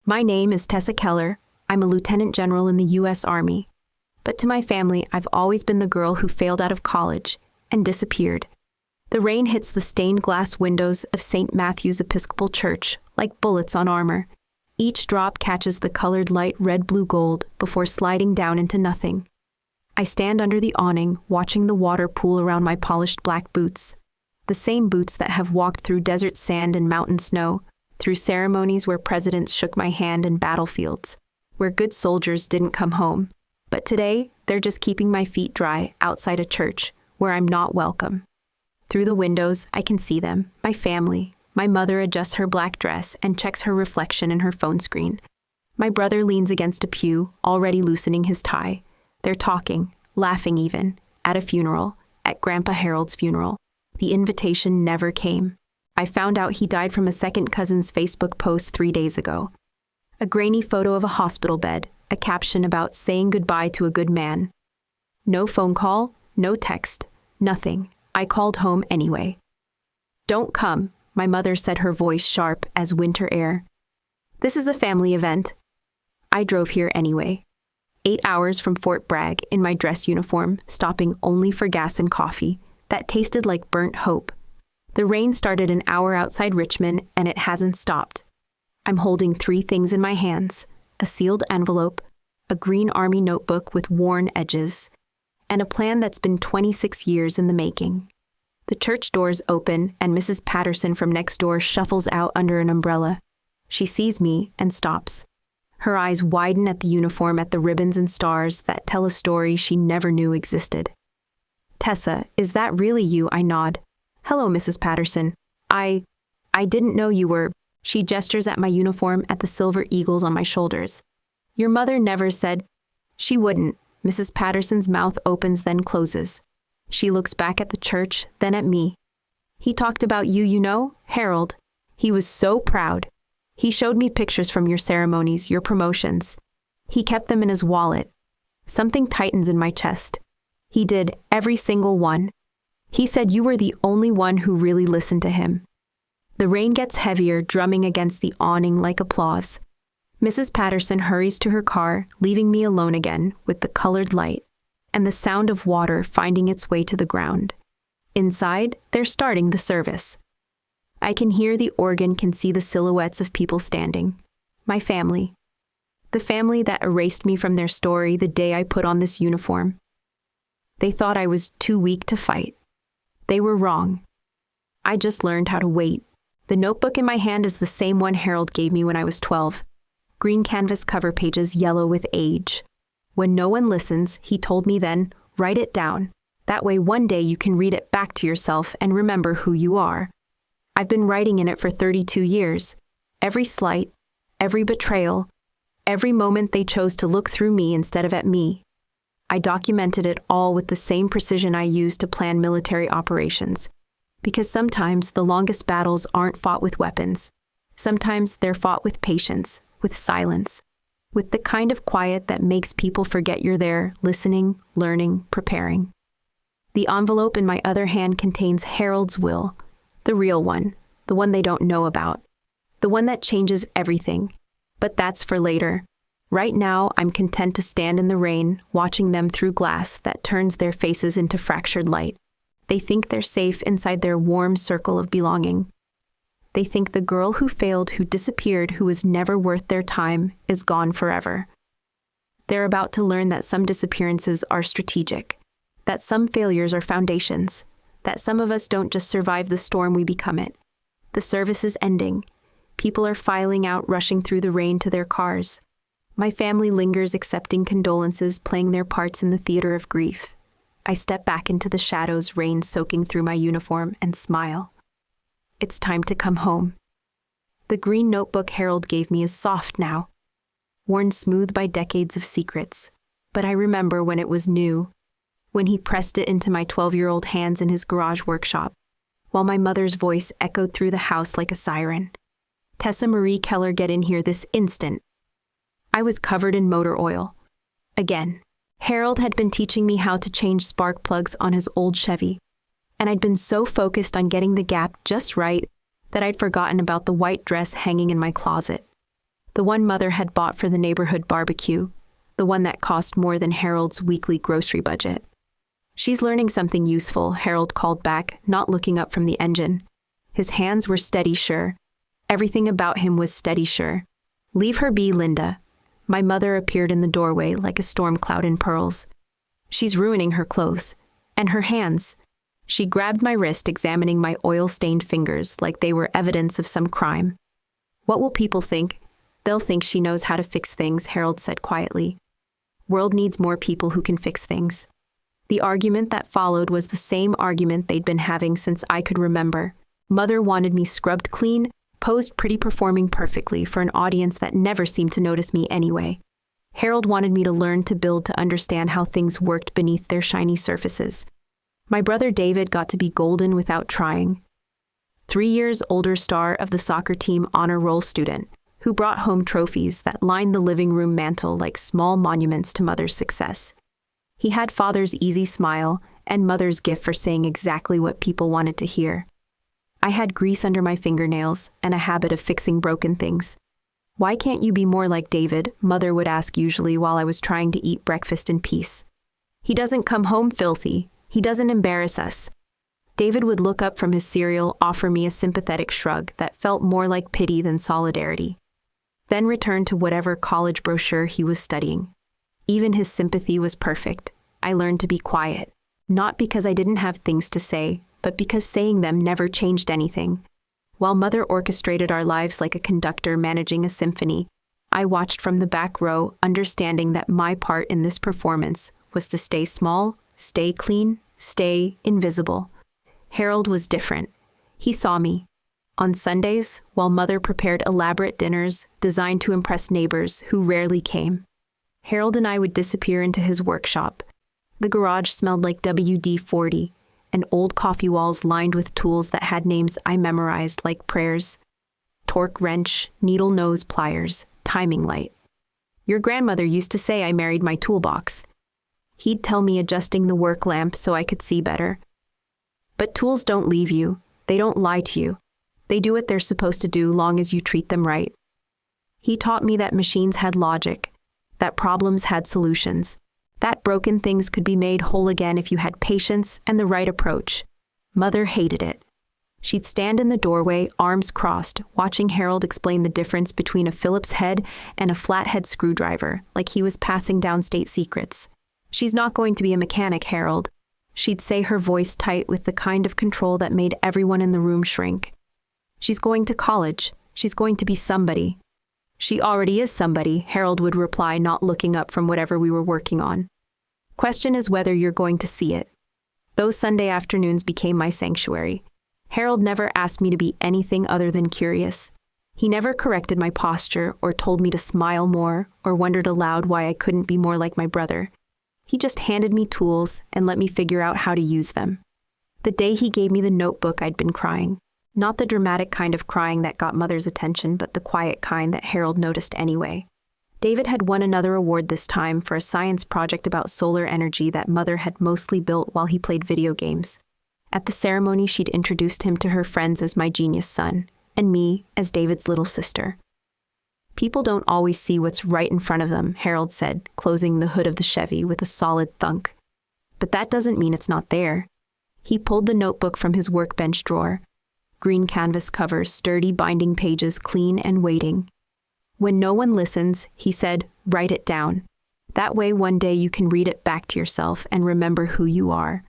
My name is Tessa Keller. I'm a lieutenant general in the U.S. Army. But to my family, I've always been the girl who failed out of college and disappeared. The rain hits the stained glass windows of St. Matthew's Episcopal Church like bullets on armor. Each drop catches the colored light red-blue-gold before sliding down into nothing. I stand under the awning, watching the water pool around my polished black boots. The same boots that have walked through desert sand and mountain snow, through ceremonies where presidents shook my hand and battlefields, where good soldiers didn't come home. But today, they're just keeping my feet dry outside a church where I'm not welcome. Through the windows, I can see them, my family. My mother adjusts her black dress and checks her reflection in her phone screen. My brother leans against a pew, already loosening his tie. They're talking, laughing even, at a funeral, at Grandpa Harold's funeral. The invitation never came. I found out he died from a second cousin's Facebook post 3 days ago. A grainy photo of a hospital bed, a caption about saying goodbye to a good man. No phone call, no text, nothing. I called home anyway. "Don't come," my mother said, her voice sharp as winter air. "This is a family event." I drove here anyway. 8 hours from Fort Bragg in my dress uniform, stopping only for gas and coffee that tasted like burnt hope. The rain started an hour outside Richmond, and it hasn't stopped. I'm holding 3 things in my hands: a sealed envelope, a green army notebook with worn edges, and a plan that's been 26 years in the making. The church doors open, and Mrs. Patterson from next door shuffles out under an umbrella. She sees me and stops. Her eyes widen at the uniform, at the ribbons and stars that tell a story she never knew existed. "Tessa, is that really you?" I nod. "Hello, Mrs. Patterson. I didn't know you were..." She gestures at my uniform, at the silver eagles on my shoulders. "Your mother never said..." "She wouldn't." Mrs. Patterson's mouth opens, then closes. She looks back at the church, then at me. "He talked about you, you know, Harold. He was so proud. He showed me pictures from your ceremonies, your promotions. He kept them in his wallet." Something tightens in my chest. "He did, every single one. He said you were the only one who really listened to him." The rain gets heavier, drumming against the awning like applause. Mrs. Patterson hurries to her car, leaving me alone again with the colored light and the sound of water finding its way to the ground. Inside, they're starting the service. I can hear the organ, can see the silhouettes of people standing. My family. The family that erased me from their story the day I put on this uniform. They thought I was too weak to fight. They were wrong. I just learned how to wait. The notebook in my hand is the same one Harold gave me when I was 12. Green canvas cover pages yellow with age. When no one listens, he told me then, write it down. That way one day you can read it back to yourself and remember who you are. I've been writing in it for 32 years. Every slight, every betrayal, every moment they chose to look through me instead of at me. I documented it all with the same precision I used to plan military operations. Because sometimes the longest battles aren't fought with weapons. Sometimes they're fought with patience, with silence, with the kind of quiet that makes people forget you're there, listening, learning, preparing. The envelope in my other hand contains Harold's will, the real one, the one they don't know about, the one that changes everything. But that's for later. Right now, I'm content to stand in the rain, watching them through glass that turns their faces into fractured light. They think they're safe inside their warm circle of belonging. They think the girl who failed, who disappeared, who was never worth their time, is gone forever. They're about to learn that some disappearances are strategic, that some failures are foundations, that some of us don't just survive the storm, we become it. The service is ending. People are filing out, rushing through the rain to their cars. My family lingers, accepting condolences, playing their parts in the theater of grief. I step back into the shadows, rain soaking through my uniform, and smile. It's time to come home. The green notebook Harold gave me is soft now, worn smooth by decades of secrets. But I remember when it was new, when he pressed it into my 12-year-old hands in his garage workshop, while my mother's voice echoed through the house like a siren. "Tessa Marie Keller, get in here this instant." I was covered in motor oil. Again. Harold had been teaching me how to change spark plugs on his old Chevy, and I'd been so focused on getting the gap just right that I'd forgotten about the white dress hanging in my closet. The one Mother had bought for the neighborhood barbecue, the one that cost more than Harold's weekly grocery budget. "She's learning something useful," Harold called back, not looking up from the engine. His hands were steady, sure. Everything about him was steady, sure. "Leave her be, Linda." My mother appeared in the doorway like a storm cloud in pearls. "She's ruining her clothes. And her hands." She grabbed my wrist, examining my oil-stained fingers like they were evidence of some crime. "What will people think?" "They'll think she knows how to fix things," Harold said quietly. "World needs more people who can fix things." The argument that followed was the same argument they'd been having since I could remember. Mother wanted me scrubbed clean, posed pretty, performing perfectly for an audience that never seemed to notice me anyway. Harold wanted me to learn to build, to understand how things worked beneath their shiny surfaces. My brother David got to be golden without trying. 3 years older star of the soccer team honor roll student, who brought home trophies that lined the living room mantel like small monuments to Mother's success. He had Father's easy smile and Mother's gift for saying exactly what people wanted to hear. I had grease under my fingernails and a habit of fixing broken things. "Why can't you be more like David?" Mother would ask usually while I was trying to eat breakfast in peace. "He doesn't come home filthy. He doesn't embarrass us." David would look up from his cereal, offer me a sympathetic shrug that felt more like pity than solidarity, then return to whatever college brochure he was studying. Even his sympathy was perfect. I learned to be quiet, not because I didn't have things to say, but because saying them never changed anything. While Mother orchestrated our lives like a conductor managing a symphony, I watched from the back row, understanding that my part in this performance was to stay small, stay clean, stay invisible. Harold was different. He saw me. On Sundays, while Mother prepared elaborate dinners designed to impress neighbors who rarely came, Harold and I would disappear into his workshop. The garage smelled like WD-40, and old coffee walls lined with tools that had names I memorized like prayers: torque wrench, needle nose pliers, timing light. "Your grandmother used to say I married my toolbox." He'd tell me, adjusting the work lamp so I could see better. "But tools don't leave you. They don't lie to you. They do what they're supposed to do long as you treat them right." He taught me that machines had logic, that problems had solutions, that broken things could be made whole again if you had patience and the right approach. Mother hated it. She'd stand in the doorway, arms crossed, watching Harold explain the difference between a Phillips head and a flathead screwdriver, like he was passing down state secrets. "She's not going to be a mechanic, Harold," she'd say, her voice tight with the kind of control that made everyone in the room shrink. "She's going to college. She's going to be somebody." "She already is somebody," Harold would reply, not looking up from whatever we were working on. "Question is whether you're going to see it." Those Sunday afternoons became my sanctuary. Harold never asked me to be anything other than curious. He never corrected my posture or told me to smile more or wondered aloud why I couldn't be more like my brother. He just handed me tools and let me figure out how to use them. The day he gave me the notebook, I'd been crying. Not the dramatic kind of crying that got Mother's attention, but the quiet kind that Harold noticed anyway. David had won another award this time for a science project about solar energy that Mother had mostly built while he played video games. At the ceremony, she'd introduced him to her friends as my genius son, and me as David's little sister. "People don't always see what's right in front of them," Harold said, closing the hood of the Chevy with a solid thunk. "But that doesn't mean it's not there." He pulled the notebook from his workbench drawer. Green canvas cover, sturdy binding pages, clean and waiting. "When no one listens," he said, "write it down. That way one day you can read it back to yourself and remember who you are."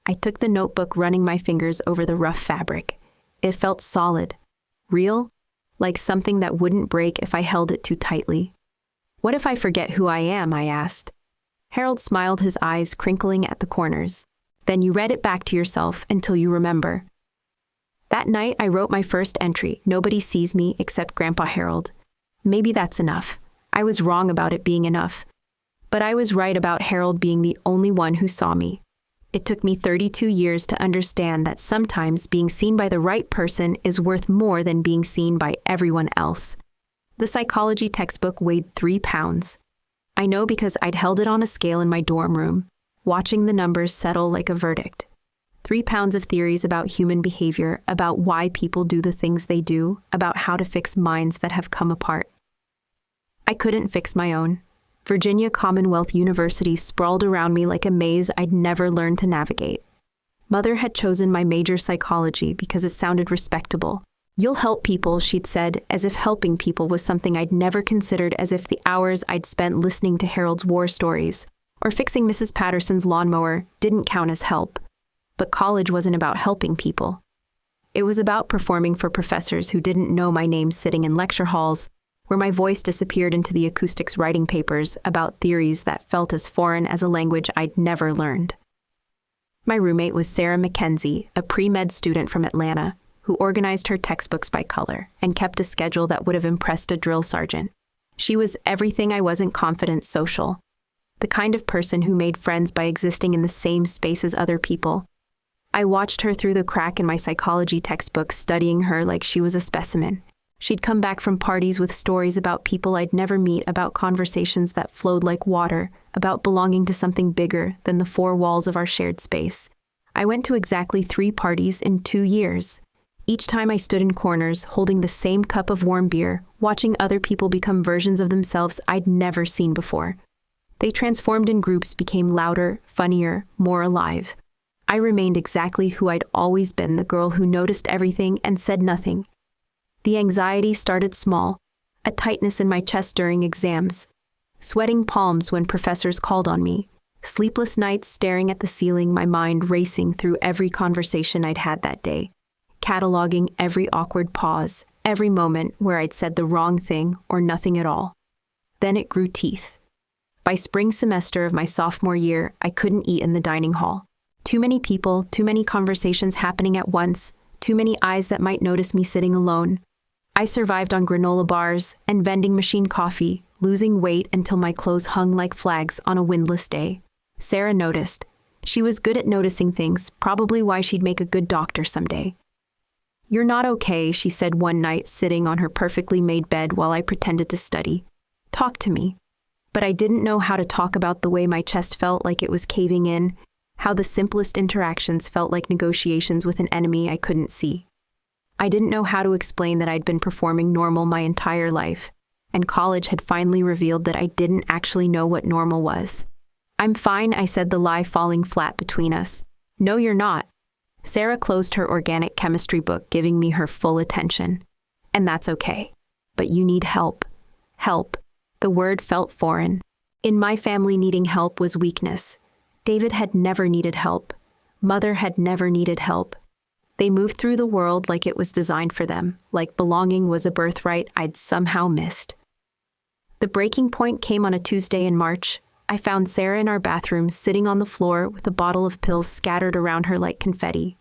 I took the notebook, running my fingers over the rough fabric. It felt solid, real, like something that wouldn't break if I held it too tightly. "What if I forget who I am?" I asked. Harold smiled, his eyes crinkling at the corners. "Then you read it back to yourself until you remember." That night, I wrote my first entry. "Nobody sees me except Grandpa Harold." Maybe that's enough. I was wrong about it being enough. But I was right about Harold being the only one who saw me. It took me 32 years to understand that sometimes being seen by the right person is worth more than being seen by everyone else. The psychology textbook weighed 3 pounds. I know because I'd held it on a scale in my dorm room, watching the numbers settle like a verdict. 3 pounds of theories about human behavior, about why people do the things they do, about how to fix minds that have come apart. I couldn't fix my own. Virginia Commonwealth University sprawled around me like a maze I'd never learned to navigate. Mother had chosen my major psychology because it sounded respectable. You'll help people, she'd said, as if helping people was something I'd never considered, as if the hours I'd spent listening to Harold's war stories or fixing Mrs. Patterson's lawnmower didn't count as help. But college wasn't about helping people. It was about performing for professors who didn't know my name, sitting in lecture halls where my voice disappeared into the acoustics, writing papers about theories that felt as foreign as a language I'd never learned. My roommate was Sarah Mackenzie, a pre-med student from Atlanta, who organized her textbooks by color and kept a schedule that would have impressed a drill sergeant. She was everything I wasn't: confident, social, the kind of person who made friends by existing in the same space as other people. I watched her through the crack in my psychology textbook, studying her like she was a specimen. She'd come back from parties with stories about people I'd never meet, about conversations that flowed like water, about belonging to something bigger than the four walls of our shared space. I went to exactly 3 parties in 2 years. Each time I stood in corners, holding the same cup of warm beer, watching other people become versions of themselves I'd never seen before. They transformed in groups, became louder, funnier, more alive. I remained exactly who I'd always been, the girl who noticed everything and said nothing. The anxiety started small, a tightness in my chest during exams, sweating palms when professors called on me, sleepless nights staring at the ceiling, my mind racing through every conversation I'd had that day, cataloging every awkward pause, every moment where I'd said the wrong thing or nothing at all. Then it grew teeth. By spring semester of my sophomore year, I couldn't eat in the dining hall. Too many people, too many conversations happening at once, too many eyes that might notice me sitting alone. I survived on granola bars and vending machine coffee, losing weight until my clothes hung like flags on a windless day. Sarah noticed. She was good at noticing things, probably why she'd make a good doctor someday. "You're not okay," she said one night, sitting on her perfectly made bed while I pretended to study. "Talk to me." But I didn't know how to talk about the way my chest felt like it was caving in, how the simplest interactions felt like negotiations with an enemy I couldn't see. I didn't know how to explain that I'd been performing normal my entire life, and college had finally revealed that I didn't actually know what normal was. "I'm fine," I said, the lie falling flat between us. "No, you're not." Sarah closed her organic chemistry book, giving me her full attention. "And that's okay. But you need help." Help. The word felt foreign. In my family, needing help was weakness. David had never needed help. Mother had never needed help. They moved through the world like it was designed for them, like belonging was a birthright I'd somehow missed. The breaking point came on a Tuesday in March. I found Sarah in our bathroom, sitting on the floor with a bottle of pills scattered around her like confetti.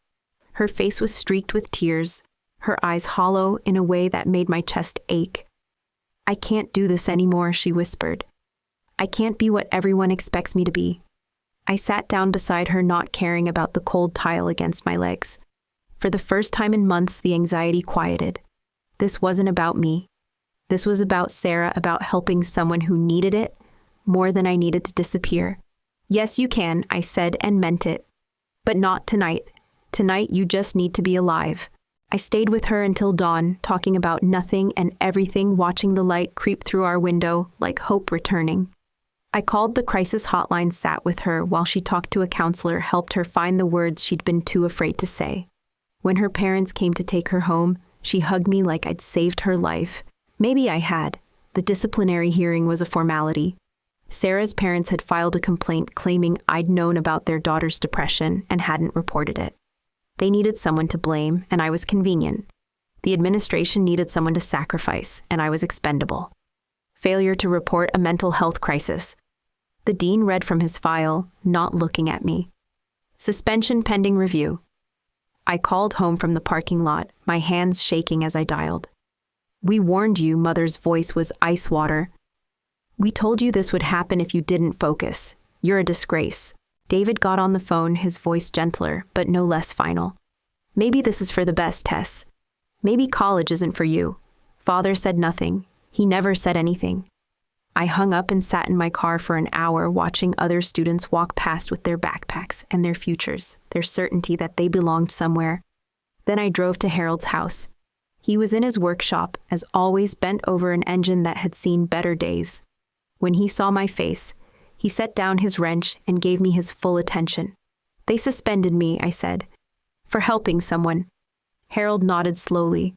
Her face was streaked with tears, her eyes hollow in a way that made my chest ache. "I can't do this anymore," she whispered. "I can't be what everyone expects me to be." I sat down beside her, not caring about the cold tile against my legs. For the first time in months, the anxiety quieted. This wasn't about me. This was about Sarah, about helping someone who needed it more than I needed to disappear. "Yes, you can," I said, and meant it. "But not tonight. Tonight, you just need to be alive." I stayed with her until dawn, talking about nothing and everything, watching the light creep through our window like hope returning. I called the crisis hotline, sat with her while she talked to a counselor, helped her find the words she'd been too afraid to say. When her parents came to take her home, she hugged me like I'd saved her life. Maybe I had. The disciplinary hearing was a formality. Sarah's parents had filed a complaint claiming I'd known about their daughter's depression and hadn't reported it. They needed someone to blame, and I was convenient. The administration needed someone to sacrifice, and I was expendable. Failure to report a mental health crisis. The dean read from his file, not looking at me. Suspension pending review. I called home from the parking lot, my hands shaking as I dialed. "We warned you," Mother's voice was ice water. "We told you this would happen if you didn't focus. You're a disgrace." David got on the phone, his voice gentler, but no less final. "Maybe this is for the best, Tess. Maybe college isn't for you." Father said nothing. He never said anything. I hung up and sat in my car for an hour, watching other students walk past with their backpacks and their futures, their certainty that they belonged somewhere. Then I drove to Harold's house. He was in his workshop, as always, bent over an engine that had seen better days. When he saw my face, he set down his wrench and gave me his full attention. "They suspended me," I said, "for helping someone." Harold nodded slowly.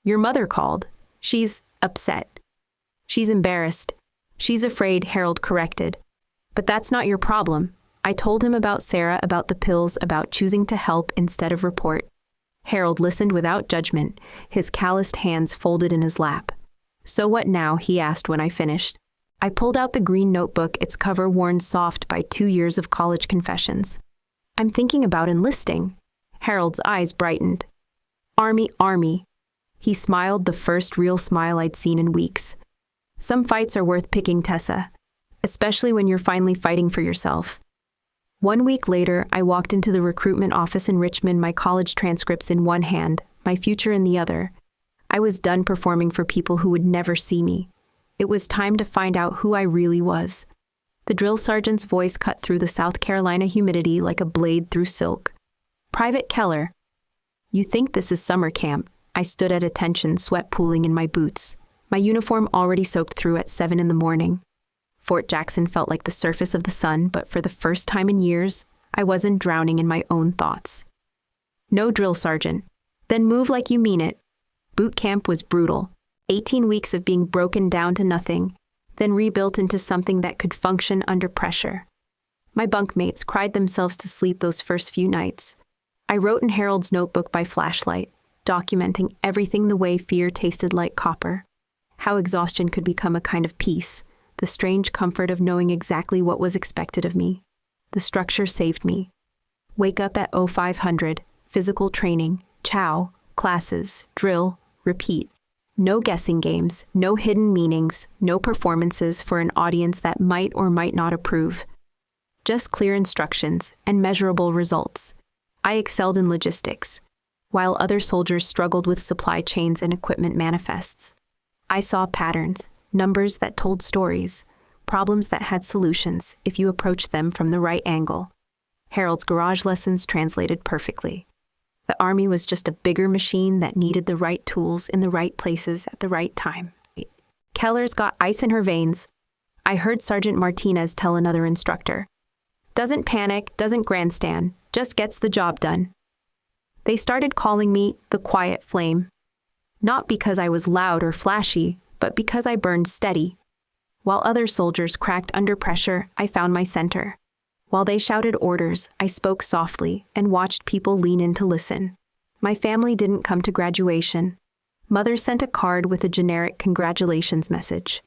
"Your mother called. She's upset. She's embarrassed. She's afraid," Harold corrected. "But that's not your problem." I told him about Sarah, about the pills, about choosing to help instead of report. Harold listened without judgment, his calloused hands folded in his lap. "So what now?" he asked when I finished. I pulled out the green notebook, its cover worn soft by 2 years of college confessions. "I'm thinking about enlisting." Harold's eyes brightened. Army. He smiled, the first real smile I'd seen in weeks. "Some fights are worth picking, Tessa, especially when you're finally fighting for yourself." 1 week later, I walked into the recruitment office in Richmond, my college transcripts in one hand, my future in the other. I was done performing for people who would never see me. It was time to find out who I really was. The drill sergeant's voice cut through the South Carolina humidity like a blade through silk. "Private Keller." "You think this is summer camp?" I stood at attention, sweat pooling in my boots, my uniform already soaked through at 7 in the morning. Fort Jackson felt like the surface of the sun, but for the first time in years, I wasn't drowning in my own thoughts. "No, drill sergeant." "Then move like you mean it." Boot camp was brutal. 18 weeks of being broken down to nothing, then rebuilt into something that could function under pressure. My bunkmates cried themselves to sleep those first few nights. I wrote in Harold's notebook by flashlight, documenting everything the way fear tasted like copper, how exhaustion could become a kind of peace, the strange comfort of knowing exactly what was expected of me. The structure saved me. Wake up at 0500, physical training, chow, classes, drill, repeat. No guessing games, no hidden meanings, no performances for an audience that might or might not approve. Just clear instructions and measurable results. I excelled in logistics, while other soldiers struggled with supply chains and equipment manifests. I saw patterns, numbers that told stories, problems that had solutions if you approached them from the right angle. Harold's garage lessons translated perfectly. The Army was just a bigger machine that needed the right tools in the right places at the right time. "Keller's got ice in her veins," I heard Sergeant Martinez tell another instructor. "Doesn't panic, doesn't grandstand, just gets the job done." They started calling me the Quiet Flame. Not because I was loud or flashy, but because I burned steady. While other soldiers cracked under pressure, I found my center. While they shouted orders, I spoke softly and watched people lean in to listen. My family didn't come to graduation. Mother sent a card with a generic congratulations message.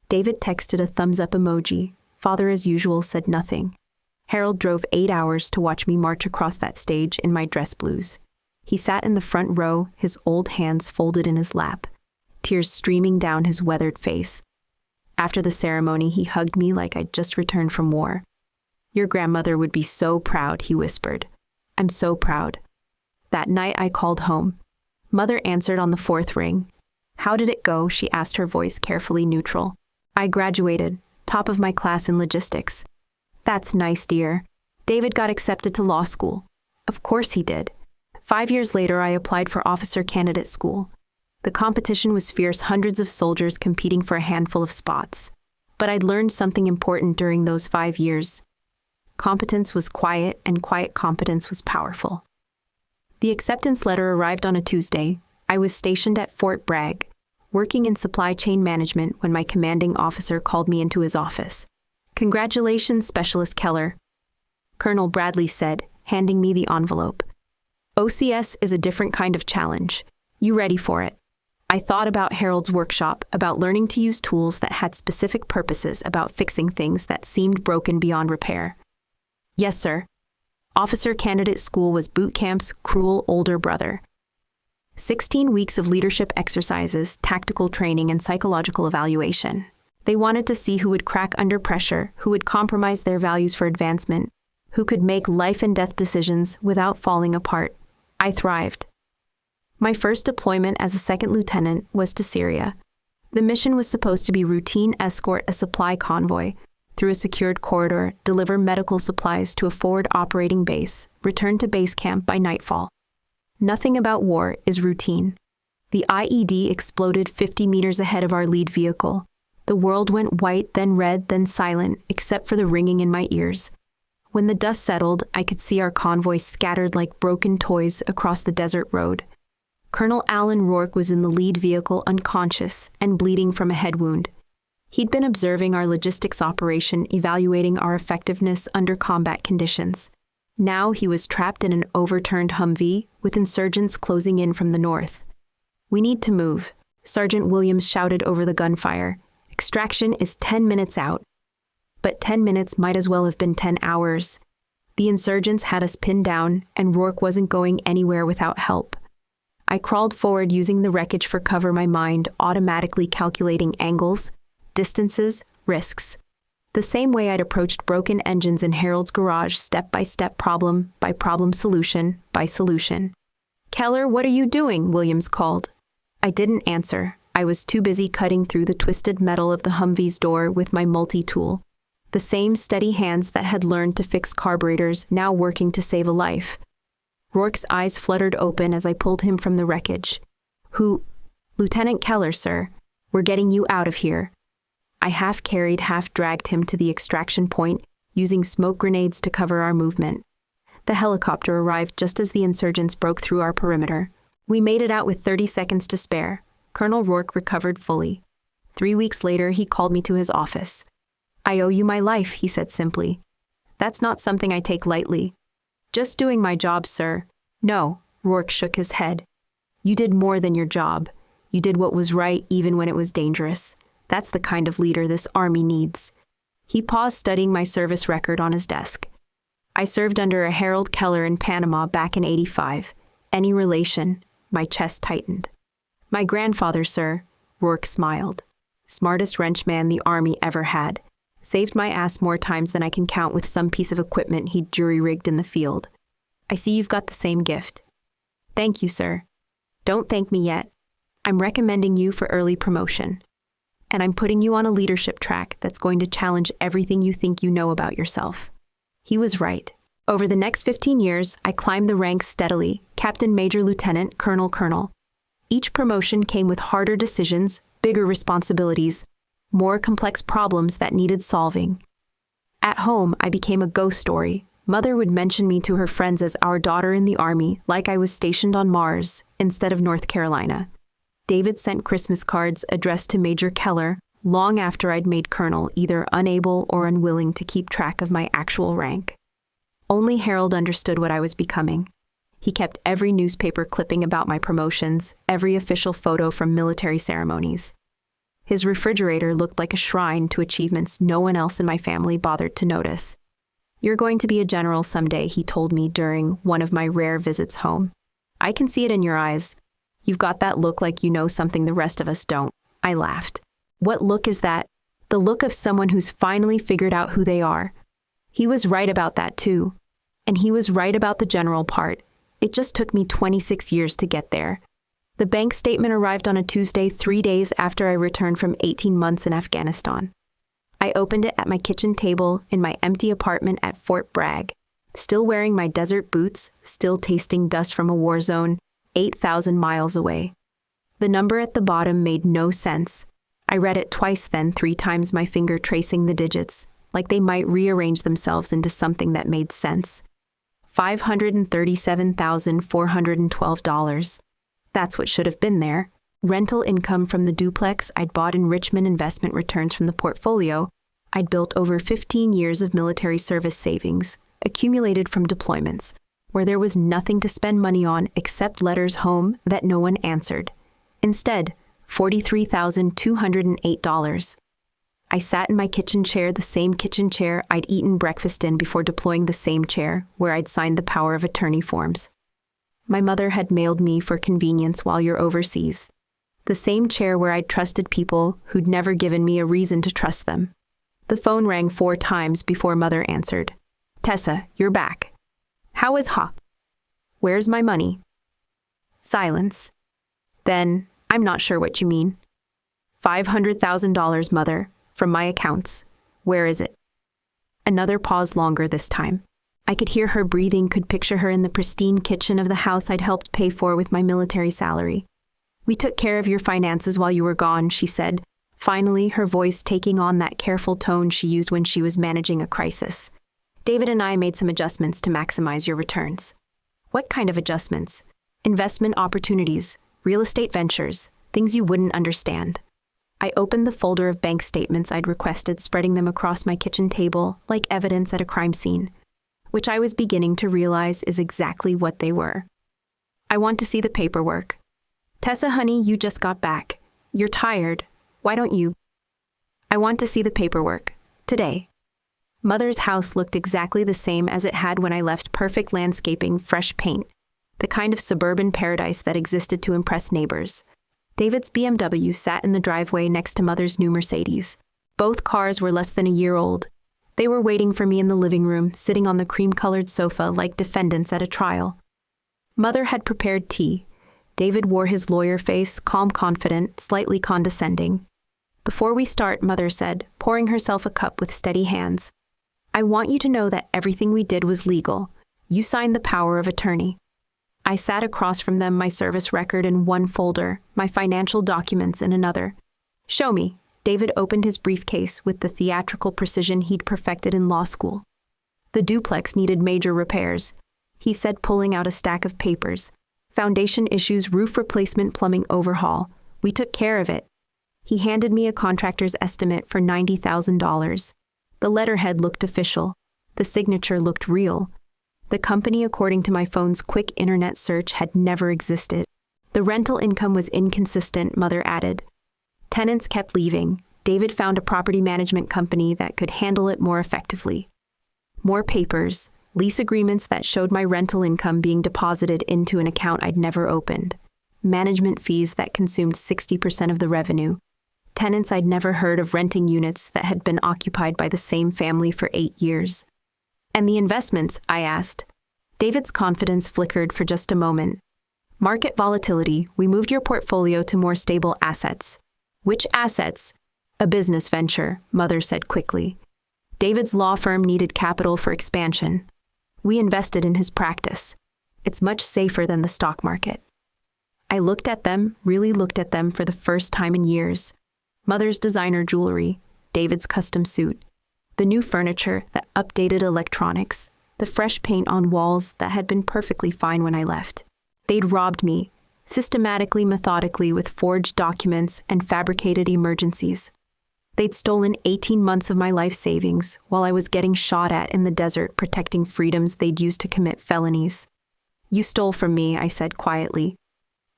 David texted a thumbs-up emoji. Father, as usual, said nothing. Harold drove 8 hours to watch me march across that stage in my dress blues. He sat in the front row, his old hands folded in his lap, tears streaming down his weathered face. After the ceremony, he hugged me like I'd just returned from war. "Your grandmother would be so proud," he whispered. "I'm so proud." That night I called home. Mother answered on the 4th ring. "How did it go?" she asked, her voice carefully neutral. "I graduated, top of my class in logistics." "That's nice, dear." "David got accepted to law school." "Of course he did." 5 years later, I applied for officer candidate school. The competition was fierce, hundreds of soldiers competing for a handful of spots. But I'd learned something important during those 5 years. Competence was quiet, and quiet competence was powerful. The acceptance letter arrived on a Tuesday. I was stationed at Fort Bragg, working in supply chain management when my commanding officer called me into his office. "Congratulations, Specialist Keller," Colonel Bradley said, handing me the envelope. "OCS is a different kind of challenge. You ready for it?" I thought about Harold's workshop, about learning to use tools that had specific purposes, about fixing things that seemed broken beyond repair. "Yes, sir." Officer Candidate School was boot camp's cruel older brother. 16 weeks of leadership exercises, tactical training, and psychological evaluation. They wanted to see who would crack under pressure, who would compromise their values for advancement, who could make life and death decisions without falling apart. I thrived. My first deployment as a second lieutenant was to Syria. The mission was supposed to be routine escort a supply convoy through a secured corridor, deliver medical supplies to a forward operating base, return to base camp by nightfall. Nothing about war is routine. The IED exploded 50 meters ahead of our lead vehicle. The world went white, then red, then silent, except for the ringing in my ears. When the dust settled, I could see our convoy scattered like broken toys across the desert road. Colonel Alan Rourke was in the lead vehicle unconscious and bleeding from a head wound. He'd been observing our logistics operation, evaluating our effectiveness under combat conditions. Now he was trapped in an overturned Humvee with insurgents closing in from the north. "We need to move," Sergeant Williams shouted over the gunfire. "Extraction is 10 minutes out." But 10 minutes might as well have been 10 hours. The insurgents had us pinned down, and Rourke wasn't going anywhere without help. I crawled forward using the wreckage for cover, my mind automatically calculating angles, distances, risks. The same way I'd approached broken engines in Harold's garage, step by step, problem by problem, solution by solution. "Keller, what are you doing?" Williams called. I didn't answer. I was too busy cutting through the twisted metal of the Humvee's door with my multi-tool. The same steady hands that had learned to fix carburetors, now working to save a life. Rourke's eyes fluttered open as I pulled him from the wreckage. "Who?" "Lieutenant Keller, sir. We're getting you out of here." I half-carried, half-dragged him to the extraction point, using smoke grenades to cover our movement. The helicopter arrived just as the insurgents broke through our perimeter. We made it out with 30 seconds to spare. Colonel Rourke recovered fully. 3 weeks later, he called me to his office. "I owe you my life," he said simply. "That's not something I take lightly." "Just doing my job, sir." "No," Rourke shook his head. "You did more than your job. You did what was right even when it was dangerous. That's the kind of leader this army needs." He paused, studying my service record on his desk. "I served under a Harold Keller in Panama back in '85. Any relation?" My chest tightened. "My grandfather, sir." Rourke smiled. "Smartest wrenchman the army ever had. Saved my ass more times than I can count with some piece of equipment he'd jury-rigged in the field. I see you've got the same gift." "Thank you, sir." "Don't thank me yet. I'm recommending you for early promotion. And I'm putting you on a leadership track that's going to challenge everything you think you know about yourself." He was right. Over the next 15 years, I climbed the ranks steadily, captain, major, lieutenant, colonel. Each promotion came with harder decisions, bigger responsibilities, more complex problems that needed solving. At home, I became a ghost story. Mother would mention me to her friends as our daughter in the army, like I was stationed on Mars instead of North Carolina. David sent Christmas cards addressed to Major Keller long after I'd made colonel, either unable or unwilling to keep track of my actual rank. Only Harold understood what I was becoming. He kept every newspaper clipping about my promotions, every official photo from military ceremonies. His refrigerator looked like a shrine to achievements no one else in my family bothered to notice. "You're going to be a general someday," he told me during one of my rare visits home. "I can see it in your eyes. You've got that look like you know something the rest of us don't." I laughed. "What look is that?" "The look of someone who's finally figured out who they are." He was right about that too. And he was right about the general part. It just took me 26 years to get there. The bank statement arrived on a Tuesday, 3 days after I returned from 18 months in Afghanistan. I opened it at my kitchen table in my empty apartment at Fort Bragg, still wearing my desert boots, still tasting dust from a war zone, 8,000 miles away. The number at the bottom made no sense. I read it twice, then 3 times, my finger tracing the digits, like they might rearrange themselves into something that made sense. $537,412. That's what should have been there. Rental income from the duplex I'd bought in Richmond, investment returns from the portfolio I'd built over 15 years of military service savings, accumulated from deployments, where there was nothing to spend money on except letters home that no one answered. Instead, $43,208. I sat in my kitchen chair, the same kitchen chair I'd eaten breakfast in before deploying, the same chair where I'd signed the power of attorney forms. My mother had mailed me for convenience while you're overseas. The same chair where I'd trusted people who'd never given me a reason to trust them. The phone rang 4 times before Mother answered. "Tessa, you're back. How is Ha? Where's my money?" Silence. Then, "I'm not sure what you mean." $500,000, Mother, from my accounts. Where is it?" Another pause, longer this time. I could hear her breathing, could picture her in the pristine kitchen of the house I'd helped pay for with my military salary. We took care of your finances while you were gone, she said, finally her voice taking on that careful tone she used when she was managing a crisis. David and I made some adjustments to maximize your returns. What kind of adjustments? Investment opportunities, real estate ventures, things you wouldn't understand. I opened the folder of bank statements I'd requested, spreading them across my kitchen table like evidence at a crime scene, which I was beginning to realize is exactly what they were. I want to see the paperwork. Tessa, honey, you just got back. You're tired. Why don't you? I want to see the paperwork. Today. Mother's house looked exactly the same as it had when I left. Perfect landscaping, fresh paint. The kind of suburban paradise that existed to impress neighbors. David's BMW sat in the driveway next to Mother's new Mercedes. Both cars were less than a year old. They were waiting for me in the living room, sitting on the cream-colored sofa like defendants at a trial. Mother had prepared tea. David wore his lawyer face, calm, confident, slightly condescending. Before we start, Mother said, pouring herself a cup with steady hands, I want you to know that everything we did was legal. You signed the power of attorney. I sat across from them, my service record in one folder, my financial documents in another. Show me. David opened his briefcase with the theatrical precision he'd perfected in law school. The duplex needed major repairs, he said, pulling out a stack of papers. Foundation issues, roof replacement, plumbing overhaul. We took care of it. He handed me a contractor's estimate for $90,000. The letterhead looked official. The signature looked real. The company, according to my phone's quick internet search, had never existed. The rental income was inconsistent, Mother added. Tenants kept leaving. David found a property management company that could handle it more effectively. More papers, lease agreements that showed my rental income being deposited into an account I'd never opened. Management fees that consumed 60% of the revenue. Tenants I'd never heard of renting units that had been occupied by the same family for 8 years. And the investments, I asked. David's confidence flickered for just a moment. Market volatility, we moved your portfolio to more stable assets. Which assets? A business venture, Mother said quickly. David's law firm needed capital for expansion. We invested in his practice. It's much safer than the stock market. I looked at them, really looked at them for the first time in years. Mother's designer jewelry, David's custom suit, the new furniture, the updated electronics, the fresh paint on walls that had been perfectly fine when I left. They'd robbed me, systematically, methodically, with forged documents and fabricated emergencies. They'd stolen 18 months of my life savings while I was getting shot at in the desert protecting freedoms they'd used to commit felonies. You stole from me, I said quietly.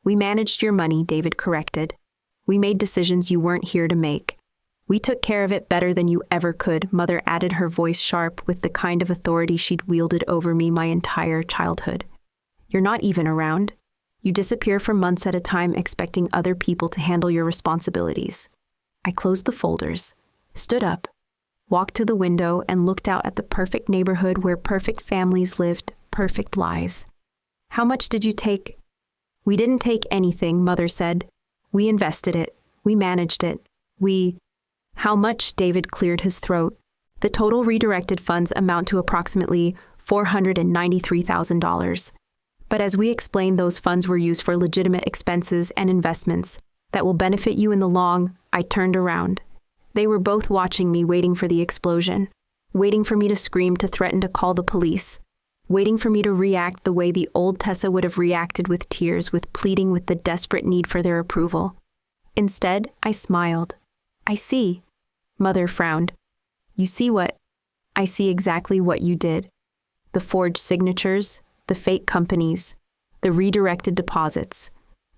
We managed your money, David corrected. We made decisions you weren't here to make. We took care of it better than you ever could, Mother added, her voice sharp with the kind of authority she'd wielded over me my entire childhood. You're not even around. You disappear for months at a time expecting other people to handle your responsibilities. I closed the folders, stood up, walked to the window and looked out at the perfect neighborhood where perfect families lived, perfect lies. How much did you take? We didn't take anything, Mother said. We invested it. We managed it. How much? David cleared his throat. The total redirected funds amount to approximately $493,000. But as we explained, those funds were used for legitimate expenses and investments that will benefit you in the long. I turned around. They were both watching me, waiting for the explosion, waiting for me to scream, to threaten to call the police, waiting for me to react the way the old Tessa would have reacted, with tears, with pleading, with the desperate need for their approval. Instead, I smiled. I see. Mother frowned. You see what? I see exactly what you did. The forged signatures, the fake companies, the redirected deposits.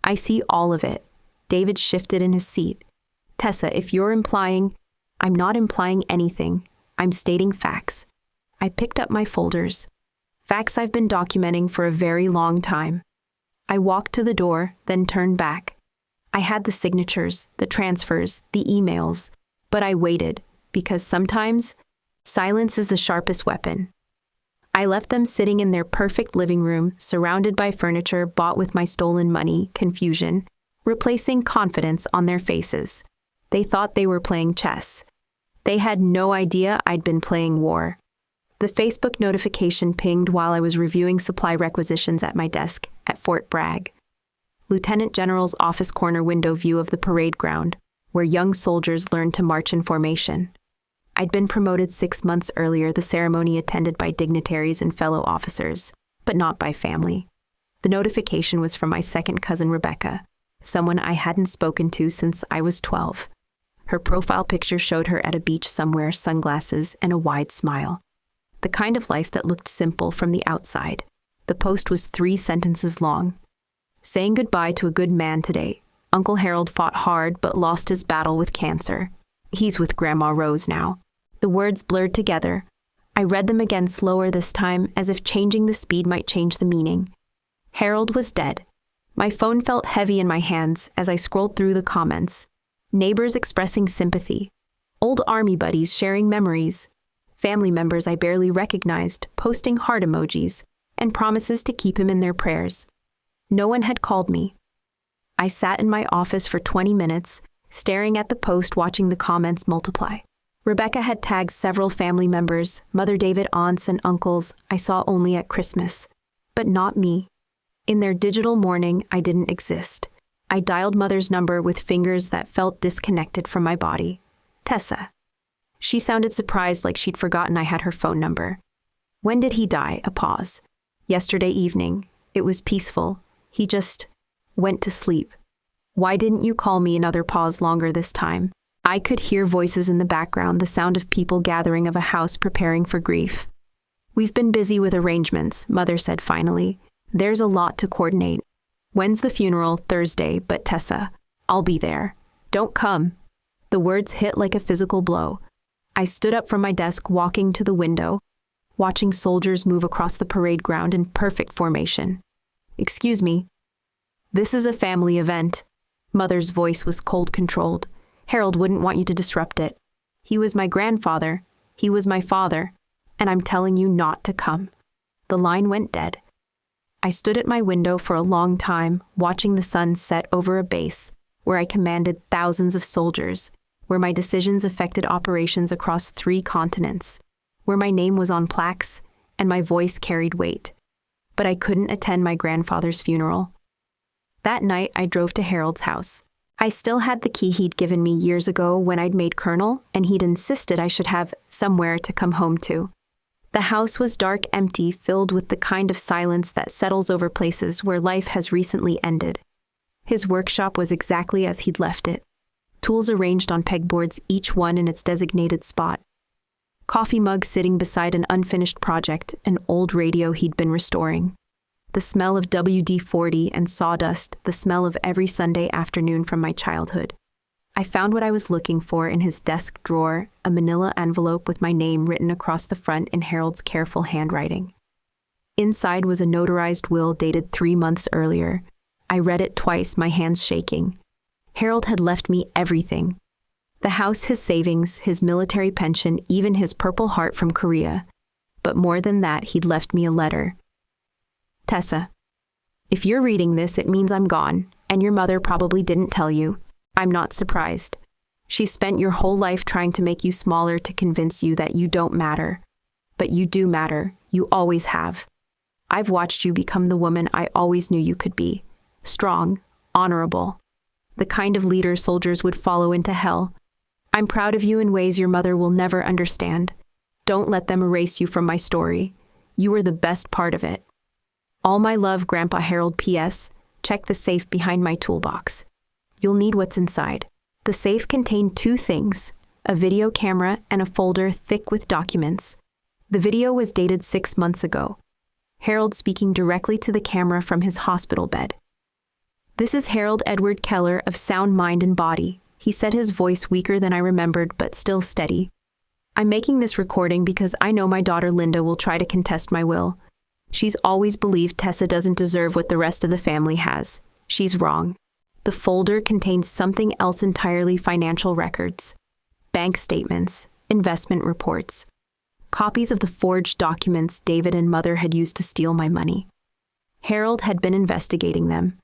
I see all of it. David shifted in his seat. Tessa, if you're implying, I'm not implying anything. I'm stating facts. I picked up my folders. Facts I've been documenting for a very long time. I walked to the door, then turned back. I had the signatures, the transfers, the emails, but I waited, because sometimes silence is the sharpest weapon. I left them sitting in their perfect living room, surrounded by furniture bought with my stolen money, confusion, replacing confidence on their faces. They thought they were playing chess. They had no idea I'd been playing war. The Facebook notification pinged while I was reviewing supply requisitions at my desk at Fort Bragg. Lieutenant General's office corner window view of the parade ground, where young soldiers learned to march in formation. I'd been promoted 6 months earlier, the ceremony attended by dignitaries and fellow officers, but not by family. The notification was from my second cousin Rebecca, someone I hadn't spoken to since I was 12. Her profile picture showed her at a beach somewhere, sunglasses and a wide smile. The kind of life that looked simple from the outside. The post was 3 sentences long. Saying goodbye to a good man today. Uncle Harold fought hard but lost his battle with cancer. He's with Grandma Rose now. The words blurred together. I read them again slower this time, as if changing the speed might change the meaning. Harold was dead. My phone felt heavy in my hands as I scrolled through the comments. Neighbors expressing sympathy. Old army buddies sharing memories. Family members I barely recognized posting heart emojis and promises to keep him in their prayers. No one had called me. I sat in my office for 20 minutes, staring at the post, watching the comments multiply. Rebecca had tagged several family members, Mother David, aunts and uncles I saw only at Christmas. But not me. In their digital mourning, I didn't exist. I dialed Mother's number with fingers that felt disconnected from my body. Tessa. She sounded surprised, like she'd forgotten I had her phone number. When did he die? A pause. Yesterday evening. It was peaceful. He just went to sleep. Why didn't you call me? Another pause, longer this time. I could hear voices in the background, the sound of people gathering of a house preparing for grief. We've been busy with arrangements, Mother said finally. There's a lot to coordinate. When's the funeral? Thursday, but Tessa, I'll be there. Don't come. The words hit like a physical blow. I stood up from my desk, walking to the window, watching soldiers move across the parade ground in perfect formation. Excuse me. This is a family event. Mother's voice was cold, controlled. Harold wouldn't want you to disrupt it. He was my grandfather. He was my father. And I'm telling you not to come. The line went dead. I stood at my window for a long time, watching the sun set over a base where I commanded thousands of soldiers, where my decisions affected operations across 3 continents, where my name was on plaques and my voice carried weight. But I couldn't attend my grandfather's funeral. That night, I drove to Harold's house. I still had the key he'd given me years ago when I'd made colonel, and he'd insisted I should have somewhere to come home to. The house was dark, empty, filled with the kind of silence that settles over places where life has recently ended. His workshop was exactly as he'd left it. Tools arranged on pegboards, each one in its designated spot. Coffee mug sitting beside an unfinished project, an old radio he'd been restoring. The smell of WD-40 and sawdust, the smell of every Sunday afternoon from my childhood. I found what I was looking for in his desk drawer, a manila envelope with my name written across the front in Harold's careful handwriting. Inside was a notarized will dated 3 months earlier. I read it twice, my hands shaking. Harold had left me everything. The house, his savings, his military pension, even his Purple Heart from Korea. But more than that, he'd left me a letter. Tessa, if you're reading this, it means I'm gone, and your mother probably didn't tell you. I'm not surprised. She spent your whole life trying to make you smaller to convince you that you don't matter. But you do matter. You always have. I've watched you become the woman I always knew you could be. Strong, honorable. The kind of leader soldiers would follow into hell. I'm proud of you in ways your mother will never understand. Don't let them erase you from my story. You were the best part of it. All my love, Grandpa Harold. P.S. Check the safe behind my toolbox. You'll need what's inside. The safe contained 2 things, a video camera and a folder thick with documents. The video was dated 6 months ago. Harold speaking directly to the camera from his hospital bed. This is Harold Edward Keller of sound mind and body. He said, his voice weaker than I remembered, but still steady. I'm making this recording because I know my daughter Linda will try to contest my will. She's always believed Tessa doesn't deserve what the rest of the family has. She's wrong. The folder contains something else entirely: financial records, bank statements, investment reports, copies of the forged documents David and Mother had used to steal my money. Harold had been investigating them.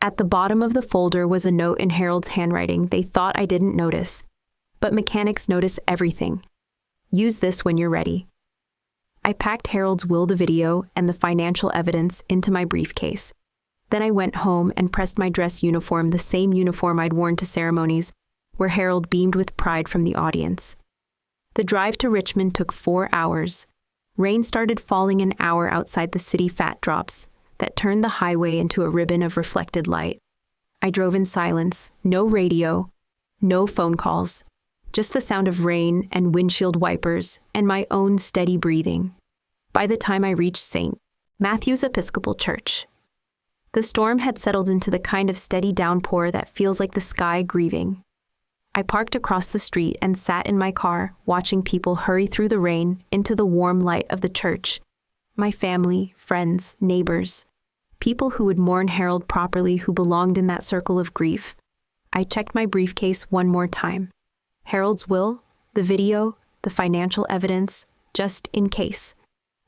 At the bottom of the folder was a note in Harold's handwriting they thought I didn't notice, but mechanics notice everything. Use this when you're ready. I packed Harold's will, the video, and the financial evidence into my briefcase. Then I went home and pressed my dress uniform, the same uniform I'd worn to ceremonies, where Harold beamed with pride from the audience. The drive to Richmond took 4 hours. Rain started falling an hour outside the city, fat drops that turned the highway into a ribbon of reflected light. I drove in silence, no radio, no phone calls, just the sound of rain and windshield wipers and my own steady breathing. By the time I reached St. Matthew's Episcopal Church, the storm had settled into the kind of steady downpour that feels like the sky grieving. I parked across the street and sat in my car, watching people hurry through the rain into the warm light of the church. My family, friends, neighbors, people who would mourn Harold properly, who belonged in that circle of grief. I checked my briefcase one more time. Harold's will, the video, the financial evidence, just in case.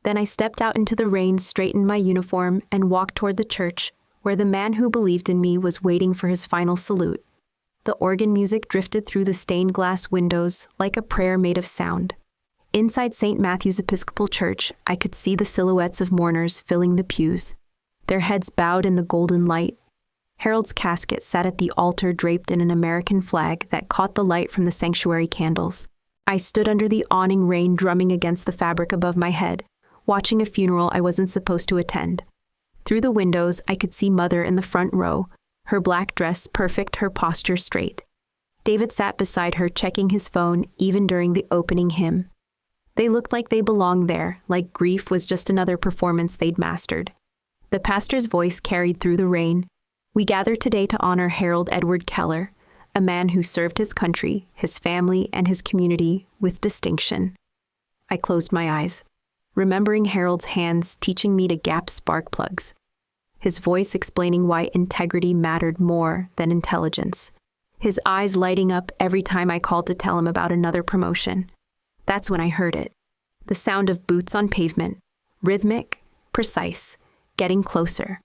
Then I stepped out into the rain, straightened my uniform, and walked toward the church, where the man who believed in me was waiting for his final salute. The organ music drifted through the stained glass windows like a prayer made of sound. Inside St. Matthew's Episcopal Church, I could see the silhouettes of mourners filling the pews, their heads bowed in the golden light. Harold's casket sat at the altar, draped in an American flag that caught the light from the sanctuary candles. I stood under the awning, rain drumming against the fabric above my head, watching a funeral I wasn't supposed to attend. Through the windows, I could see Mother in the front row, her black dress perfect, her posture straight. David sat beside her, checking his phone even during the opening hymn. They looked like they belonged there, like grief was just another performance they'd mastered. The pastor's voice carried through the rain. We gather today to honor Harold Edward Keller, a man who served his country, his family, and his community with distinction. I closed my eyes, remembering Harold's hands teaching me to gap spark plugs, his voice explaining why integrity mattered more than intelligence, his eyes lighting up every time I called to tell him about another promotion. That's when I heard it. The sound of boots on pavement, rhythmic, precise, getting closer.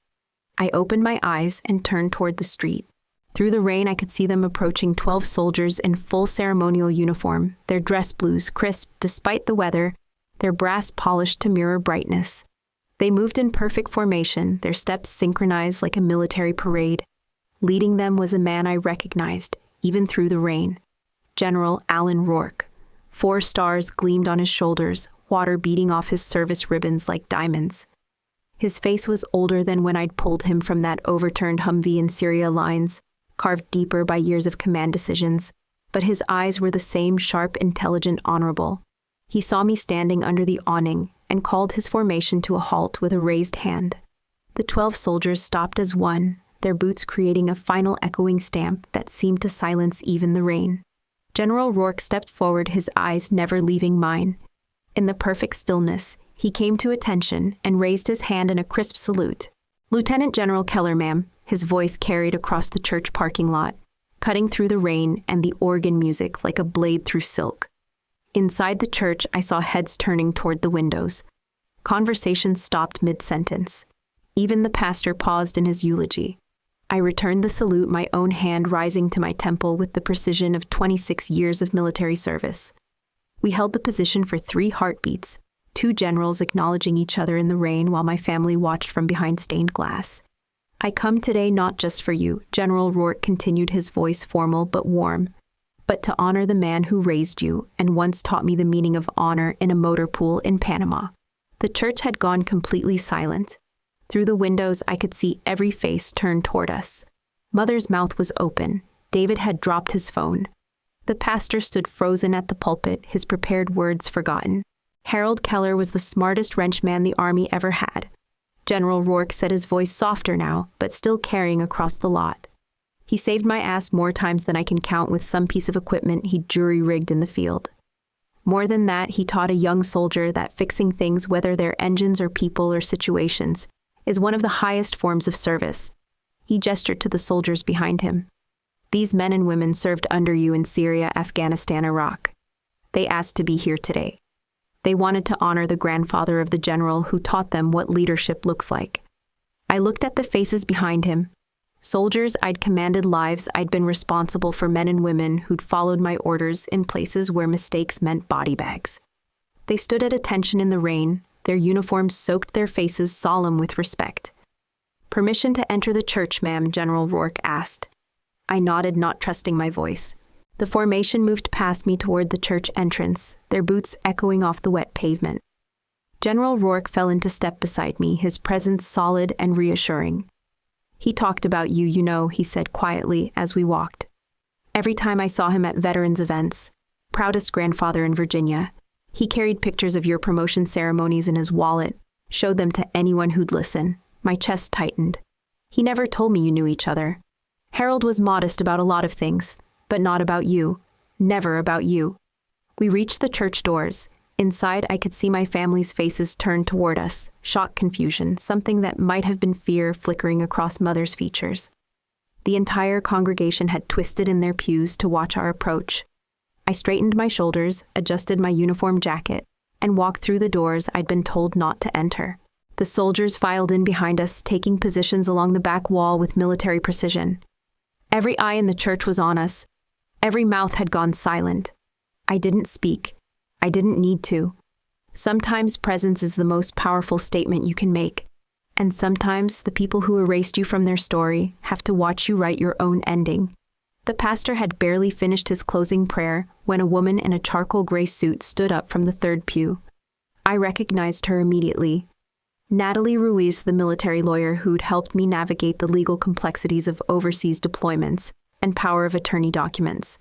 I opened my eyes and turned toward the street. Through the rain, I could see them approaching, 12 soldiers in full ceremonial uniform, their dress blues crisp despite the weather, their brass polished to mirror brightness. They moved in perfect formation, their steps synchronized like a military parade. Leading them was a man I recognized, even through the rain. General Alan Rourke. 4 stars gleamed on his shoulders, water beating off his service ribbons like diamonds. His face was older than when I'd pulled him from that overturned Humvee in Syria lines, carved deeper by years of command decisions, but his eyes were the same, sharp, intelligent, honorable. He saw me standing under the awning and called his formation to a halt with a raised hand. The 12 soldiers stopped as one, their boots creating a final echoing stamp that seemed to silence even the rain. General Rourke stepped forward, his eyes never leaving mine. In the perfect stillness, he came to attention and raised his hand in a crisp salute. "Lieutenant General Keller, ma'am," his voice carried across the church parking lot, cutting through the rain and the organ music like a blade through silk. Inside the church, I saw heads turning toward the windows. Conversations stopped mid-sentence. Even the pastor paused in his eulogy. I returned the salute, my own hand rising to my temple with the precision of 26 years of military service. We held the position for 3 heartbeats, 2 generals acknowledging each other in the rain while my family watched from behind stained glass. "I come today not just for you," General Rourke continued, his voice formal but warm, "but to honor the man who raised you and once taught me the meaning of honor in a motor pool in Panama." The church had gone completely silent. Through the windows, I could see every face turned toward us. Mother's mouth was open. David had dropped his phone. The pastor stood frozen at the pulpit, his prepared words forgotten. Harold Keller was the smartest wrenchman the Army ever had. General Rourke said, his voice softer now, but still carrying across the lot. He saved my ass more times than I can count with some piece of equipment he'd jury-rigged in the field. More than that, he taught a young soldier that fixing things, whether they're engines or people or situations, is one of the highest forms of service. He gestured to the soldiers behind him. "These men and women served under you in Syria, Afghanistan, Iraq. They asked to be here today. They wanted to honor the grandfather of the general who taught them what leadership looks like." I looked at the faces behind him. Soldiers I'd commanded, lives I'd been responsible for, men and women who'd followed my orders in places where mistakes meant body bags. They stood at attention in the rain, their uniforms soaked their faces, solemn with respect. "Permission to enter the church, ma'am," General Rourke asked. I nodded, not trusting my voice. The formation moved past me toward the church entrance, their boots echoing off the wet pavement. General Rourke fell into step beside me, his presence solid and reassuring. "He talked about you, you know," he said quietly as we walked. "Every time I saw him at veterans events, proudest grandfather in Virginia, he carried pictures of your promotion ceremonies in his wallet, showed them to anyone who'd listen." My chest tightened. "He never told me you knew each other. Harold was modest about a lot of things, but not about you. Never about you." We reached the church doors. Inside, I could see my family's faces turned toward us, shock, confusion, something that might have been fear flickering across Mother's features. The entire congregation had twisted in their pews to watch our approach. I straightened my shoulders, adjusted my uniform jacket, and walked through the doors I'd been told not to enter. The soldiers filed in behind us, taking positions along the back wall with military precision. Every eye in the church was on us. Every mouth had gone silent. I didn't speak. I didn't need to. Sometimes presence is the most powerful statement you can make, and sometimes the people who erased you from their story have to watch you write your own ending. The pastor had barely finished his closing prayer when a woman in a charcoal gray suit stood up from the third pew. I recognized her immediately. Natalie Ruiz, the military lawyer who'd helped me navigate the legal complexities of overseas deployments and power of attorney documents.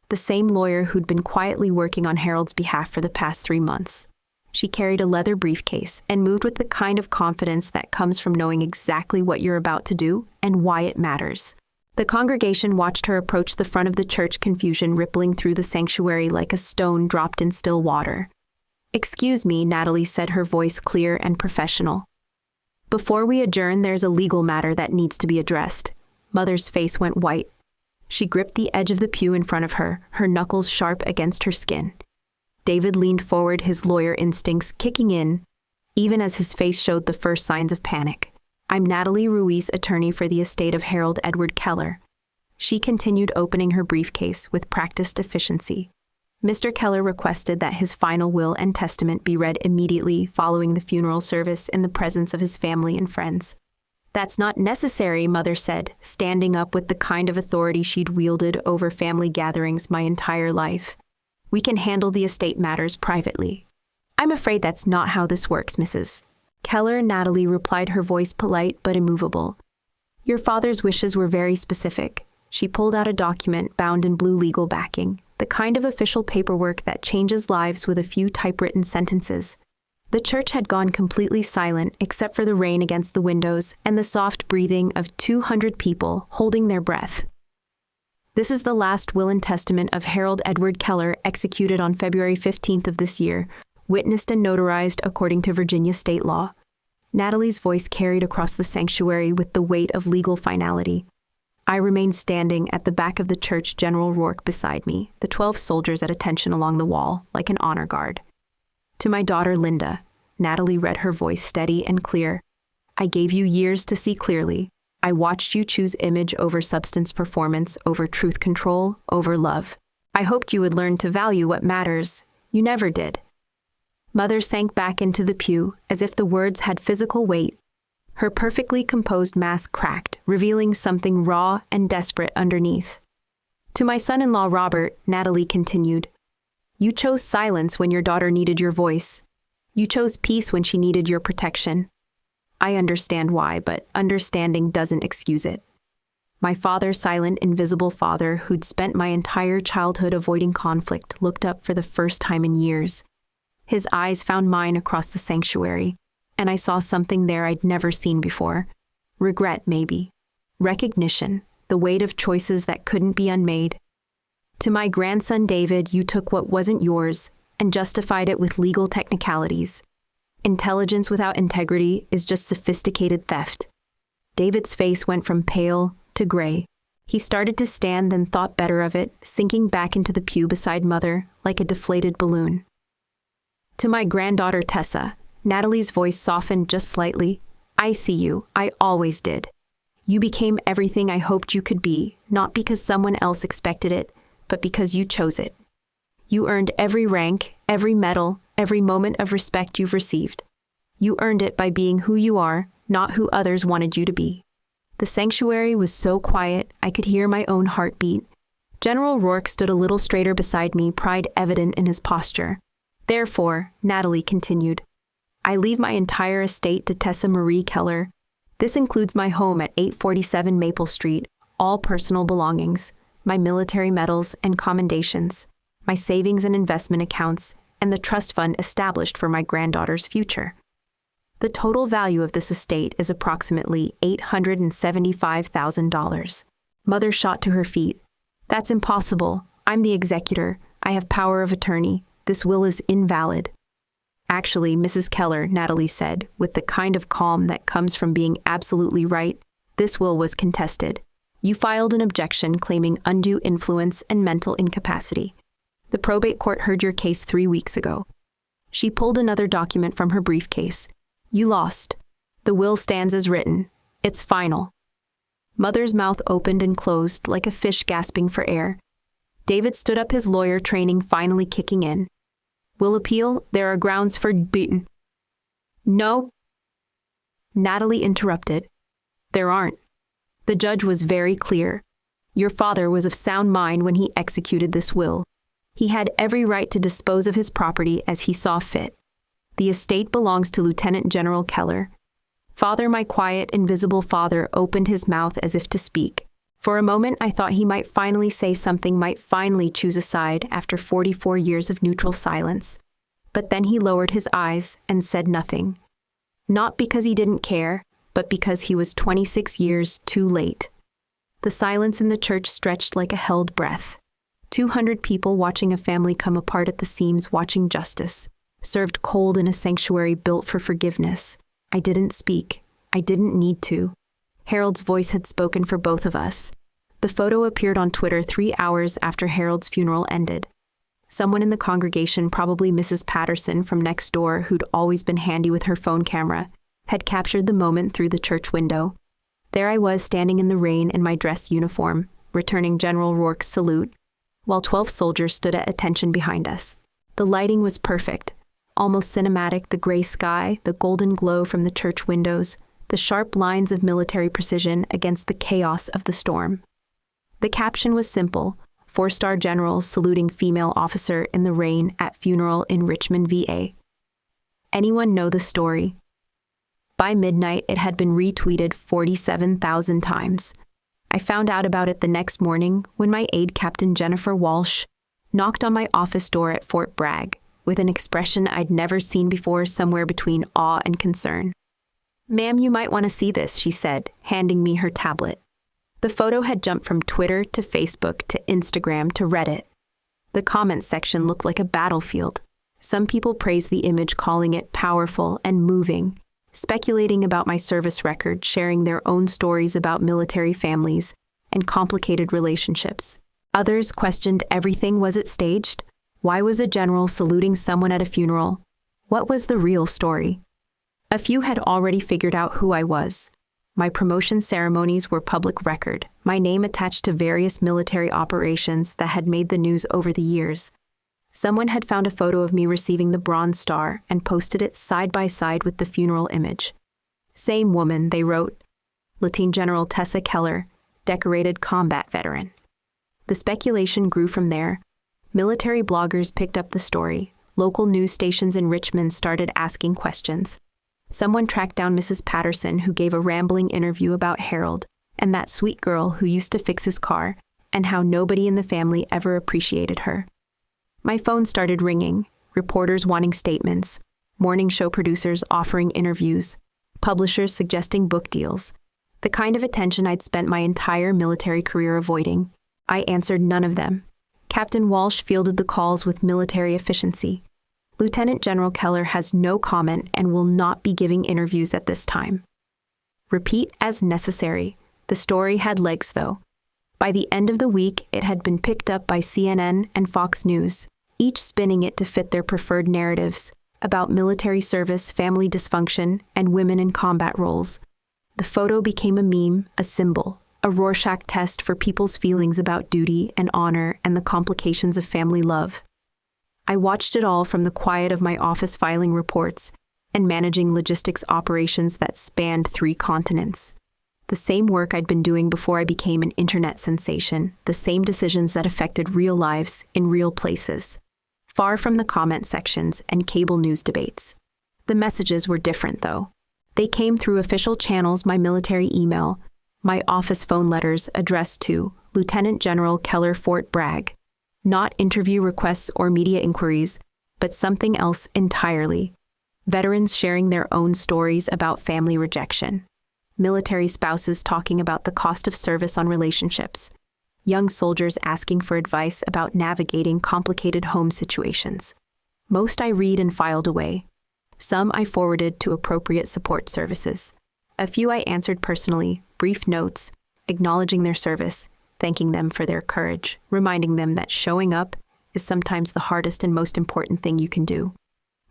The same lawyer who'd been quietly working on Harold's behalf for the past 3 months. She carried a leather briefcase and moved with the kind of confidence that comes from knowing exactly what you're about to do and why it matters. The congregation watched her approach the front of the church, confusion rippling through the sanctuary like a stone dropped in still water. "Excuse me," Natalie said, her voice clear and professional. "Before we adjourn, there's a legal matter that needs to be addressed." Mother's face went white. She gripped the edge of the pew in front of her, her knuckles sharp against her skin. David leaned forward, his lawyer instincts kicking in, even as his face showed the first signs of panic. "I'm Natalie Ruiz, attorney for the estate of Harold Edward Keller." She continued, opening her briefcase with practiced efficiency. "Mr. Keller requested that his final will and testament be read immediately following the funeral service in the presence of his family and friends." "That's not necessary," Mother said, standing up with the kind of authority she'd wielded over family gatherings my entire life. "We can handle the estate matters privately." "I'm afraid that's not how this works, Mrs. Keller," Natalie replied, her voice polite but immovable. "Your father's wishes were very specific." She pulled out a document bound in blue legal backing, the kind of official paperwork that changes lives with a few typewritten sentences. The church had gone completely silent except for the rain against the windows and the soft breathing of 200 people holding their breath. "This is the last will and testament of Harold Edward Keller, executed on February 15th of this year, witnessed and notarized according to Virginia state law." Natalie's voice carried across the sanctuary with the weight of legal finality. I remained standing at the back of the church, General Rourke beside me, the 12 soldiers at attention along the wall, like an honor guard. "To my daughter Linda," Natalie read, her voice steady and clear. "I gave you years to see clearly. I watched you choose image over substance, performance over truth, control over love. I hoped you would learn to value what matters. You never did." Mother sank back into the pew as if the words had physical weight. Her perfectly composed mask cracked, revealing something raw and desperate underneath. "To my son-in-law Robert," Natalie continued, "you chose silence when your daughter needed your voice. You chose peace when she needed your protection. I understand why, but understanding doesn't excuse it. My father, silent, invisible father, who'd spent my entire childhood avoiding conflict, looked up for the first time in years. His eyes found mine across the sanctuary, and I saw something there I'd never seen before. Regret, maybe. Recognition, the weight of choices that couldn't be unmade. To my grandson David, you took what wasn't yours and justified it with legal technicalities. Intelligence without integrity is just sophisticated theft." David's face went from pale to gray. He started to stand, then thought better of it, sinking back into the pew beside Mother like a deflated balloon. "To my granddaughter Tessa," Natalie's voice softened just slightly, "I see you. I always did. You became everything I hoped you could be, not because someone else expected it, but because you chose it. You earned every rank, every medal, every moment of respect you've received. You earned it by being who you are, not who others wanted you to be. The sanctuary was so quiet, I could hear my own heartbeat. General Rourke stood a little straighter beside me, pride evident in his posture. Therefore, Natalie continued, I leave my entire estate to Tessa Marie Keller. This includes my home at 847 Maple Street, all personal belongings, my military medals and commendations, my savings and investment accounts, and the trust fund established for my granddaughter's future. The total value of this estate is approximately $875,000. Mother shot to her feet. That's impossible. I'm the executor. I have power of attorney. This will is invalid. Actually, Mrs. Keller, Natalie said, with the kind of calm that comes from being absolutely right, this will was contested. You filed an objection claiming undue influence and mental incapacity. The probate court heard your case 3 weeks ago. She pulled another document from her briefcase. You lost. The will stands as written. It's final. Mother's mouth opened and closed like a fish gasping for air. David stood up, his lawyer training finally kicking in. Will appeal. There are grounds for beaten. No. Natalie interrupted. There aren't. The judge was very clear. Your father was of sound mind when he executed this will. He had every right to dispose of his property as he saw fit. The estate belongs to Lieutenant General Keller. Father, my quiet, invisible father, opened his mouth as if to speak. For a moment, I thought he might finally say something, might finally choose a side after 44 years of neutral silence. But then he lowered his eyes and said nothing. Not because he didn't care, but because he was 26 years too late. The silence in the church stretched like a held breath. 200 people watching a family come apart at the seams, watching justice, served cold in a sanctuary built for forgiveness. I didn't speak. I didn't need to. Harold's voice had spoken for both of us. The photo appeared on Twitter 3 hours after Harold's funeral ended. Someone in the congregation, probably Mrs. Patterson from next door, who'd always been handy with her phone camera, had captured the moment through the church window. There I was, standing in the rain in my dress uniform, returning General Rourke's salute, while 12 soldiers stood at attention behind us. The lighting was perfect, almost cinematic, the gray sky, the golden glow from the church windows, the sharp lines of military precision against the chaos of the storm. The caption was simple: 4-star generals saluting female officer in the rain at funeral in Richmond, VA. Anyone know the story? By midnight, it had been retweeted 47,000 times. I found out about it the next morning when my aide, Captain Jennifer Walsh, knocked on my office door at Fort Bragg with an expression I'd never seen before, somewhere between awe and concern. Ma'am, you might want to see this, she said, handing me her tablet. The photo had jumped from Twitter to Facebook to Instagram to Reddit. The comments section looked like a battlefield. Some people praised the image, calling it powerful and moving, speculating about my service record, sharing their own stories about military families and complicated relationships. Others questioned everything. Was it staged? Why was a general saluting someone at a funeral? What was the real story? A few had already figured out who I was. My promotion ceremonies were public record, my name attached to various military operations that had made the news over the years. Someone had found a photo of me receiving the Bronze Star and posted it side by side with the funeral image. Same woman, they wrote. Lieutenant General Tessa Keller, decorated combat veteran. The speculation grew from there. Military bloggers picked up the story. Local news stations in Richmond started asking questions. Someone tracked down Mrs. Patterson, who gave a rambling interview about Harold and that sweet girl who used to fix his car, and how nobody in the family ever appreciated her. My phone started ringing, reporters wanting statements, morning show producers offering interviews, publishers suggesting book deals. The kind of attention I'd spent my entire military career avoiding. I answered none of them. Captain Walsh fielded the calls with military efficiency. Lieutenant General Keller has no comment and will not be giving interviews at this time. Repeat as necessary. The story had legs, though. By the end of the week, it had been picked up by CNN and Fox News, each spinning it to fit their preferred narratives about military service, family dysfunction, and women in combat roles. The photo became a meme, a symbol, a Rorschach test for people's feelings about duty and honor and the complications of family love. I watched it all from the quiet of my office filing reports, and managing logistics operations that spanned 3 continents. The same work I'd been doing before I became an internet sensation, the same decisions that affected real lives in real places. Far from the comment sections and cable news debates. The messages were different, though. They came through official channels, my military email, my office phone letters addressed to Lieutenant General Keller, Fort Bragg. Not interview requests or media inquiries, but something else entirely. Veterans sharing their own stories about family rejection. Military spouses talking about the cost of service on relationships. Young soldiers asking for advice about navigating complicated home situations. Most I read and filed away. Some I forwarded to appropriate support services. A few I answered personally, brief notes, acknowledging their service, thanking them for their courage, reminding them that showing up is sometimes the hardest and most important thing you can do.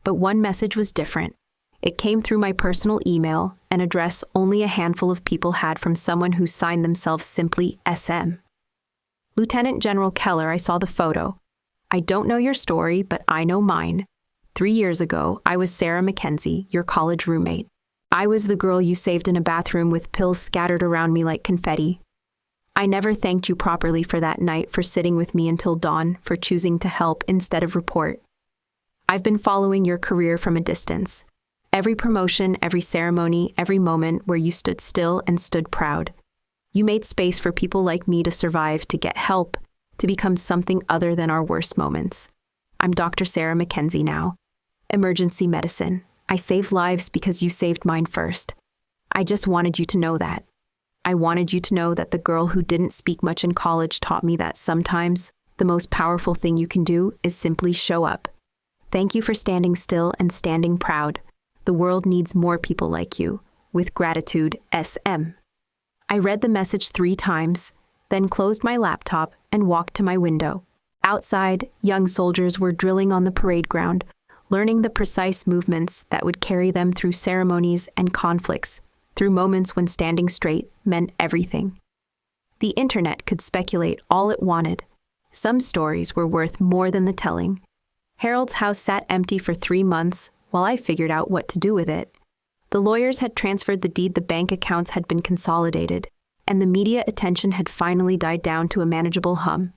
But one message was different. It came through my personal email, an address only a handful of people had from someone who signed themselves simply SM. Lieutenant General Keller, I saw the photo. I don't know your story, but I know mine. 3 years ago, I was Sarah Mackenzie, your college roommate. I was the girl you saved in a bathroom with pills scattered around me like confetti. I never thanked you properly for that night, for sitting with me until dawn, for choosing to help instead of report. I've been following your career from a distance. Every promotion, every ceremony, every moment where you stood still and stood proud. You made space for people like me to survive, to get help, to become something other than our worst moments. I'm Dr. Sarah Mackenzie now. Emergency medicine. I saved lives because you saved mine first. I just wanted you to know that. I wanted you to know that the girl who didn't speak much in college taught me that sometimes the most powerful thing you can do is simply show up. Thank you for standing still and standing proud. The world needs more people like you. With gratitude, SM. I read the message 3 times, then closed my laptop and walked to my window. Outside, young soldiers were drilling on the parade ground, learning the precise movements that would carry them through ceremonies and conflicts, through moments when standing straight meant everything. The internet could speculate all it wanted. Some stories were worth more than the telling. Harold's house sat empty for 3 months while I figured out what to do with it. The lawyers had transferred the deed, the bank accounts had been consolidated, and the media attention had finally died down to a manageable hum.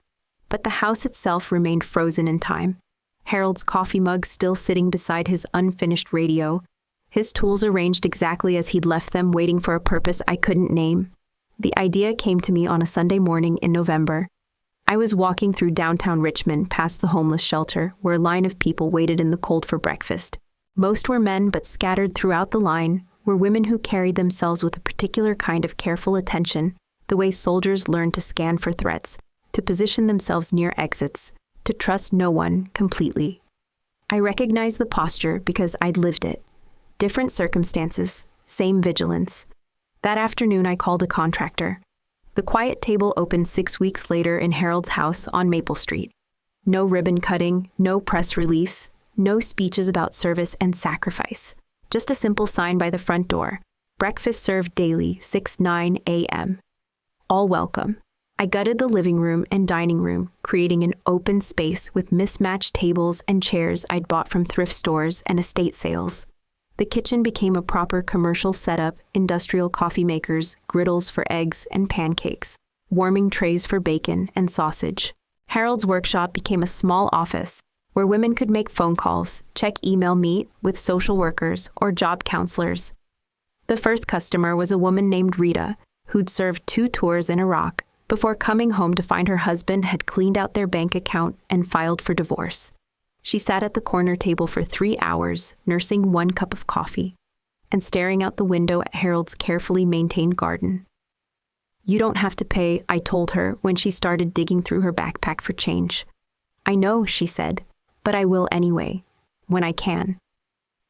But the house itself remained frozen in time. Harold's coffee mug still sitting beside his unfinished radio, his tools arranged exactly as he'd left them, waiting for a purpose I couldn't name. The idea came to me on a Sunday morning in November. I was walking through downtown Richmond past the homeless shelter, where a line of people waited in the cold for breakfast. Most were men, but scattered throughout the line were women who carried themselves with a particular kind of careful attention, the way soldiers learned to scan for threats, to position themselves near exits, to trust no one completely. I recognized the posture because I'd lived it. Different circumstances, same vigilance. That afternoon I called a contractor. The quiet table opened 6 weeks later in Harold's house on Maple Street. No ribbon cutting, no press release, no speeches about service and sacrifice. Just a simple sign by the front door. Breakfast served daily, 6-9 a.m. All welcome. I gutted the living room and dining room, creating an open space with mismatched tables and chairs I'd bought from thrift stores and estate sales. The kitchen became a proper commercial setup, industrial coffee makers, griddles for eggs and pancakes, warming trays for bacon and sausage. Harold's workshop became a small office where women could make phone calls, check email, meet with social workers or job counselors. The first customer was a woman named Rita, who'd served 2 tours in Iraq before coming home to find her husband had cleaned out their bank account and filed for divorce. She sat at the corner table for 3 hours, nursing 1 cup of coffee and staring out the window at Harold's carefully maintained garden. "You don't have to pay," I told her when she started digging through her backpack for change. "I know," she said, "but I will anyway, when I can."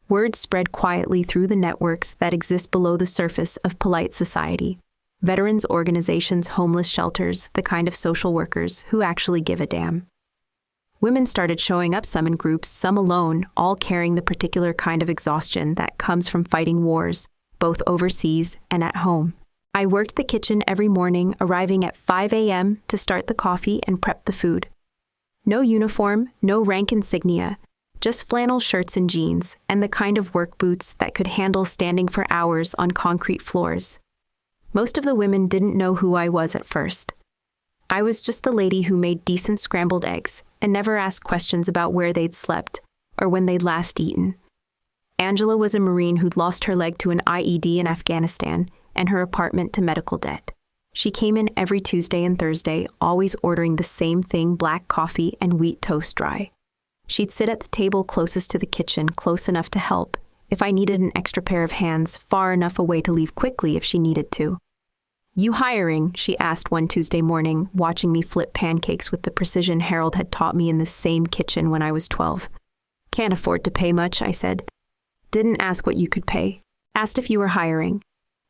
Word spread quietly through the networks that exist below the surface of polite society. Veterans organizations, homeless shelters, the kind of social workers who actually give a damn. Women started showing up, some in groups, some alone, all carrying the particular kind of exhaustion that comes from fighting wars, both overseas and at home. I worked the kitchen every morning, arriving at 5 a.m. to start the coffee and prep the food. No uniform, no rank insignia, just flannel shirts and jeans, and the kind of work boots that could handle standing for hours on concrete floors. Most of the women didn't know who I was at first. I was just the lady who made decent scrambled eggs and never asked questions about where they'd slept or when they'd last eaten. Angela was a Marine who'd lost her leg to an IED in Afghanistan and her apartment to medical debt. She came in every Tuesday and Thursday, always ordering the same thing, black coffee and wheat toast dry. She'd sit at the table closest to the kitchen, close enough to help if I needed an extra pair of hands, far enough away to leave quickly if she needed to. "You hiring?" she asked one Tuesday morning, watching me flip pancakes with the precision Harold had taught me in the same kitchen when I was 12. "Can't afford to pay much," I said. "Didn't ask what you could pay. Asked if you were hiring."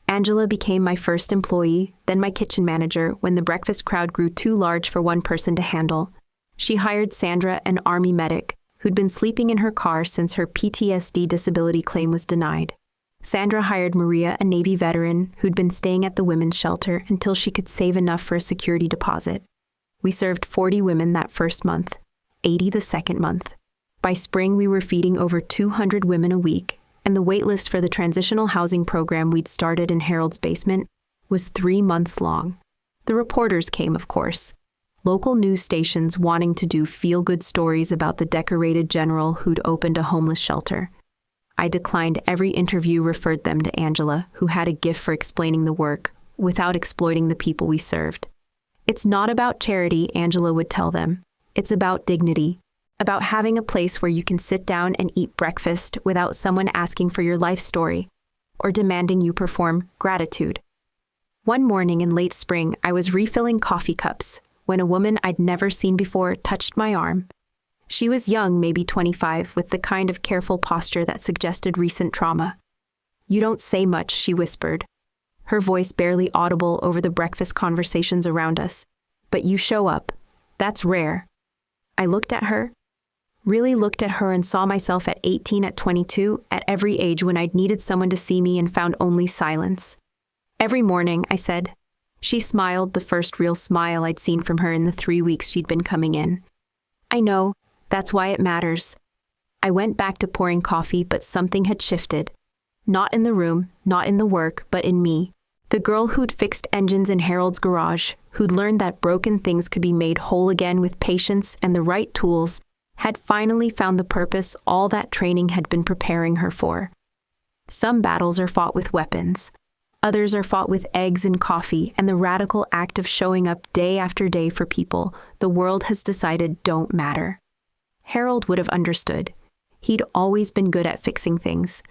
Angela became my first employee, then my kitchen manager, when the breakfast crowd grew too large for one person to handle. She hired Sandra, an Army medic, who'd been sleeping in her car since her PTSD disability claim was denied. Sandra hired Maria, a Navy veteran who'd been staying at the women's shelter until she could save enough for a security deposit. We served 40 women that first month, 80 the second month. By spring, we were feeding over 200 women a week, and the wait list for the transitional housing program we'd started in Harold's basement was 3 months long. The reporters came, of course. Local news stations wanting to do feel-good stories about the decorated general who'd opened a homeless shelter. I declined every interview, referred them to Angela, who had a gift for explaining the work without exploiting the people we served. "It's not about charity," Angela would tell them. "It's about dignity, about having a place where you can sit down and eat breakfast without someone asking for your life story or demanding you perform gratitude." One morning in late spring, I was refilling coffee cups when a woman I'd never seen before touched my arm. She was young, maybe 25, with the kind of careful posture that suggested recent trauma. "You don't say much," she whispered, her voice barely audible over the breakfast conversations around us. "But you show up. That's rare." I looked at her, really looked at her, and saw myself at 18, at 22, at every age when I'd needed someone to see me and found only silence. "Every morning," I said. She smiled, the first real smile I'd seen from her in the 3 weeks she'd been coming in. "I know. That's why it matters." I went back to pouring coffee, but something had shifted. Not in the room, not in the work, but in me. The girl who'd fixed engines in Harold's garage, who'd learned that broken things could be made whole again with patience and the right tools, had finally found the purpose all that training had been preparing her for. Some battles are fought with weapons. Others are fought with eggs and coffee and the radical act of showing up day after day for people the world has decided don't matter. Harold would have understood. He'd always been good at fixing things.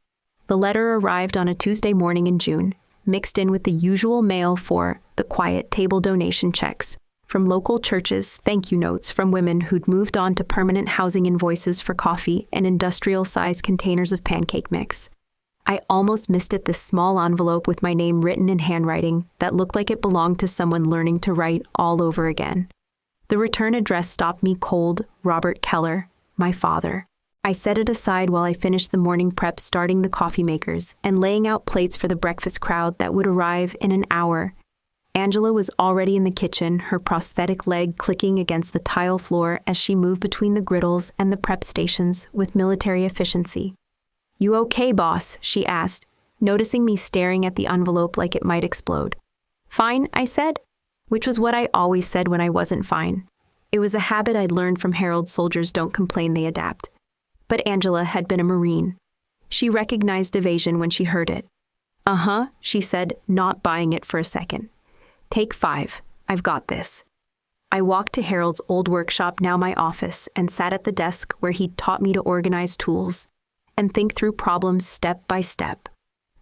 The letter arrived on a Tuesday morning in June, mixed in with the usual mail for the quiet table donation checks from local churches, thank you notes from women who'd moved on to permanent housing, invoices for coffee, and industrial-sized containers of pancake mix. I almost missed it, this small envelope with my name written in handwriting that looked like it belonged to someone learning to write all over again. The return address stopped me cold. Robert Keller, my father. I set it aside while I finished the morning prep, starting the coffee makers and laying out plates for the breakfast crowd that would arrive in an hour. Angela was already in the kitchen, her prosthetic leg clicking against the tile floor as she moved between the griddles and the prep stations with military efficiency. "You okay, boss?" she asked, noticing me staring at the envelope like it might explode. "Fine," I said, which was what I always said when I wasn't fine. It was a habit I'd learned from Harold: soldiers don't complain, they adapt. But Angela had been a Marine. She recognized evasion when she heard it. "Uh-huh," she said, not buying it for a second. "Take 5. I've got this." I walked to Harold's old workshop, now my office, and sat at the desk where he'd taught me to organize tools and think through problems step by step.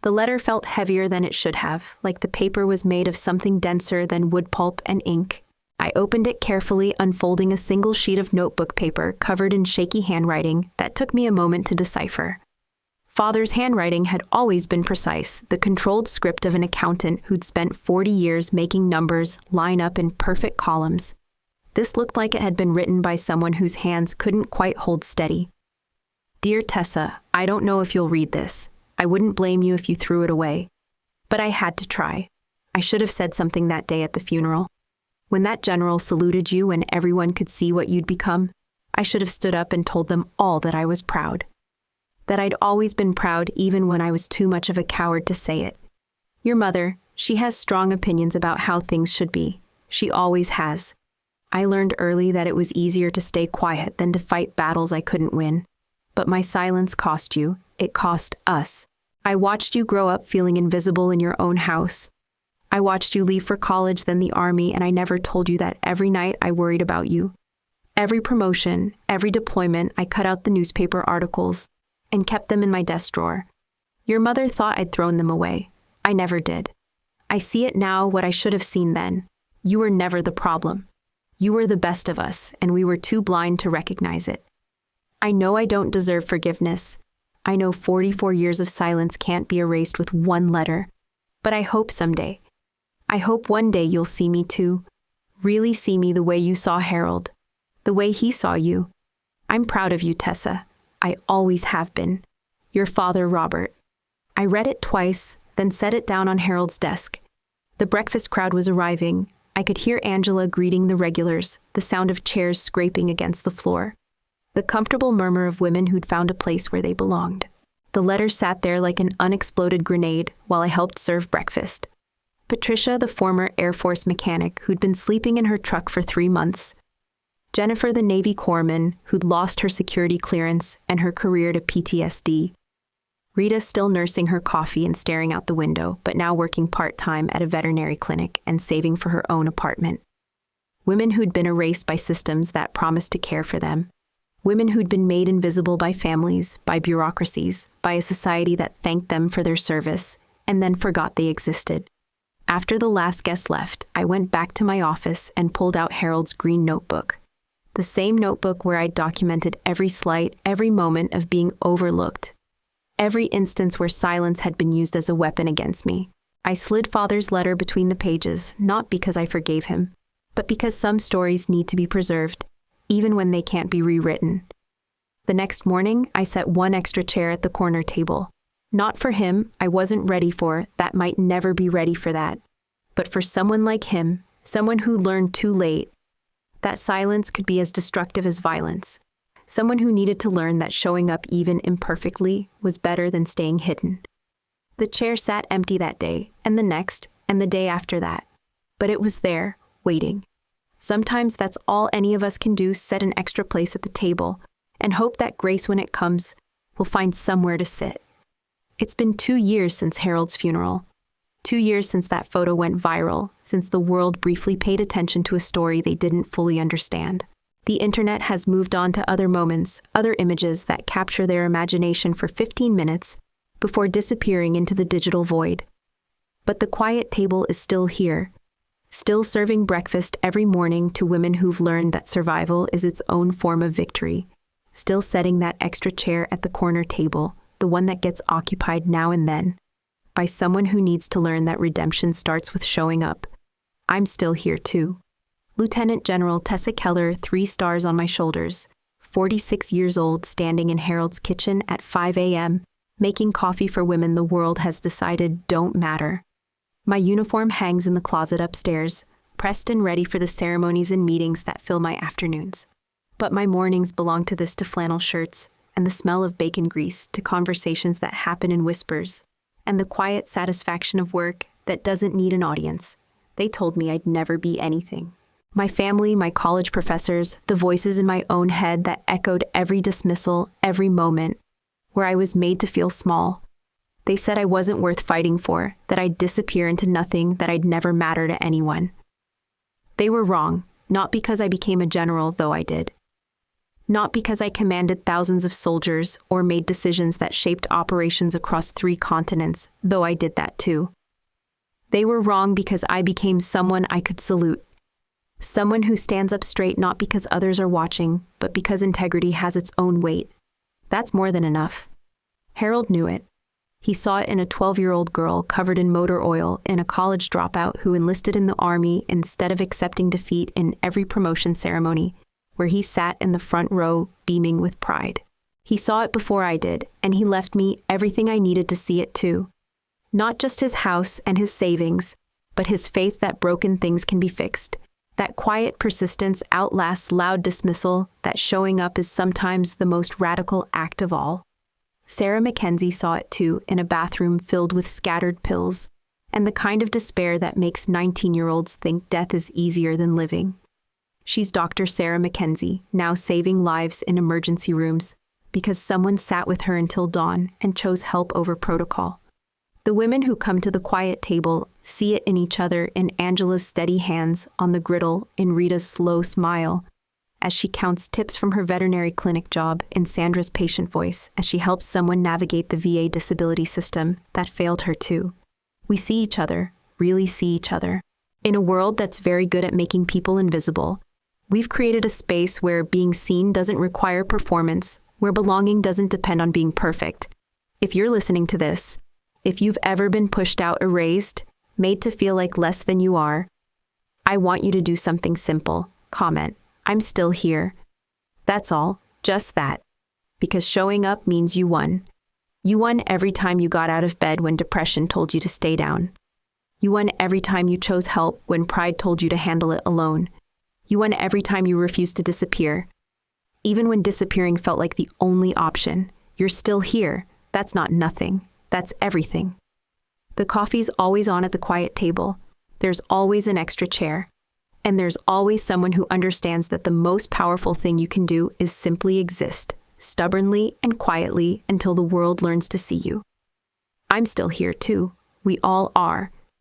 The letter felt heavier than it should have, like the paper was made of something denser than wood pulp and ink. I opened it carefully, unfolding a single sheet of notebook paper covered in shaky handwriting that took me a moment to decipher. Father's handwriting had always been precise, the controlled script of an accountant who'd spent 40 years making numbers line up in perfect columns. This looked like it had been written by someone whose hands couldn't quite hold steady. "Dear Tessa, I don't know if you'll read this. I wouldn't blame you if you threw it away. But I had to try. I should have said something that day at the funeral. When that general saluted you and everyone could see what you'd become, I should have stood up and told them all that I was proud. That I'd always been proud even when I was too much of a coward to say it. Your mother, she has strong opinions about how things should be. She always has. I learned early that it was easier to stay quiet than to fight battles I couldn't win. But my silence cost you. It cost us. I watched you grow up feeling invisible in your own house. I watched you leave for college, then the army, and I never told you that every night I worried about you. Every promotion, every deployment, I cut out the newspaper articles and kept them in my desk drawer. Your mother thought I'd thrown them away. I never did. I see it now what I should have seen then. You were never the problem. You were the best of us, and we were too blind to recognize it. I know I don't deserve forgiveness. I know 44 years of silence can't be erased with one letter. But I hope someday. I hope one day you'll see me too. Really see me the way you saw Harold. The way he saw you. I'm proud of you, Tessa. I always have been. Your father, Robert. I read it twice, then set it down on Harold's desk. The breakfast crowd was arriving. I could hear Angela greeting the regulars, the sound of chairs scraping against the floor. The comfortable murmur of women who'd found a place where they belonged. The letter sat there like an unexploded grenade while I helped serve breakfast. Patricia, the former Air Force mechanic who'd been sleeping in her truck for 3 months. Jennifer, the Navy corpsman who'd lost her security clearance and her career to PTSD. Rita, still nursing her coffee and staring out the window, but now working part-time at a veterinary clinic and saving for her own apartment. Women who'd been erased by systems that promised to care for them. Women who'd been made invisible by families, by bureaucracies, by a society that thanked them for their service, and then forgot they existed. After the last guest left, I went back to my office and pulled out Harold's green notebook. The same notebook where I'd documented every slight, every moment of being overlooked. Every instance where silence had been used as a weapon against me. I slid Father's letter between the pages, not because I forgave him, but because some stories need to be preserved, even when they can't be rewritten. The next morning, I set one extra chair at the corner table. Not for him, I wasn't ready for, that might never be ready for that. But for someone like him, someone who learned too late, that silence could be as destructive as violence. Someone who needed to learn that showing up even imperfectly was better than staying hidden. The chair sat empty that day, and the next, and the day after that. But it was there, waiting. Sometimes that's all any of us can do, set an extra place at the table, and hope that grace, when it comes, will find somewhere to sit. It's been 2 years since Harold's funeral. 2 years since that photo went viral, since the world briefly paid attention to a story they didn't fully understand. The internet has moved on to other moments, other images that capture their imagination for 15 minutes before disappearing into the digital void. But the quiet table is still here, still serving breakfast every morning to women who've learned that survival is its own form of victory, still setting that extra chair at the corner table, the one that gets occupied now and then, by someone who needs to learn that redemption starts with showing up. I'm still here too. Lieutenant General Tessa Keller, 3 stars on my shoulders, 46 years old, standing in Harold's kitchen at 5 a.m., making coffee for women the world has decided don't matter. My uniform hangs in the closet upstairs, pressed and ready for the ceremonies and meetings that fill my afternoons. But my mornings belong to this, to flannel shirts, and the smell of bacon grease, to conversations that happen in whispers, and the quiet satisfaction of work that doesn't need an audience. They told me I'd never be anything. My family, my college professors, the voices in my own head that echoed every dismissal, every moment, where I was made to feel small. They said I wasn't worth fighting for, that I'd disappear into nothing, that I'd never matter to anyone. They were wrong, not because I became a general, though I did. Not because I commanded thousands of soldiers or made decisions that shaped operations across 3 continents, though I did that too. They were wrong because I became someone I could salute. Someone who stands up straight not because others are watching, but because integrity has its own weight. That's more than enough. Harold knew it. He saw it in a 12-year-old girl covered in motor oil, in a college dropout who enlisted in the army instead of accepting defeat in every promotion ceremony, where he sat in the front row, beaming with pride. He saw it before I did, and he left me everything I needed to see it too. Not just his house and his savings, but his faith that broken things can be fixed, That quiet persistence outlasts loud dismissal, that showing up is sometimes the most radical act of all. Sarah Mackenzie saw it too, in a bathroom filled with scattered pills, and the kind of despair that makes 19-year-olds think death is easier than living. She's Dr. Sarah Mackenzie, now saving lives in emergency rooms, because someone sat with her until dawn and chose help over protocol. The women who come to the quiet table see it in each other, in Angela's steady hands on the griddle, in Rita's slow smile, as she counts tips from her veterinary clinic job, in Sandra's patient voice as she helps someone navigate the VA disability system that failed her too. We see each other, really see each other. In a world that's very good at making people invisible, we've created a space where being seen doesn't require performance, where belonging doesn't depend on being perfect. If you're listening to this, if you've ever been pushed out, erased, made to feel like less than you are, I want you to do something simple. Comment, "I'm still here." That's all, just that. Because showing up means you won. You won every time you got out of bed when depression told you to stay down. You won every time you chose help when pride told you to handle it alone. You won every time you refused to disappear. Even when disappearing felt like the only option, you're still here. That's not nothing. That's everything. The coffee's always on at the quiet table. There's always an extra chair. And there's always someone who understands that the most powerful thing you can do is simply exist, stubbornly and quietly, until the world learns to see you. I'm still here too. We all are.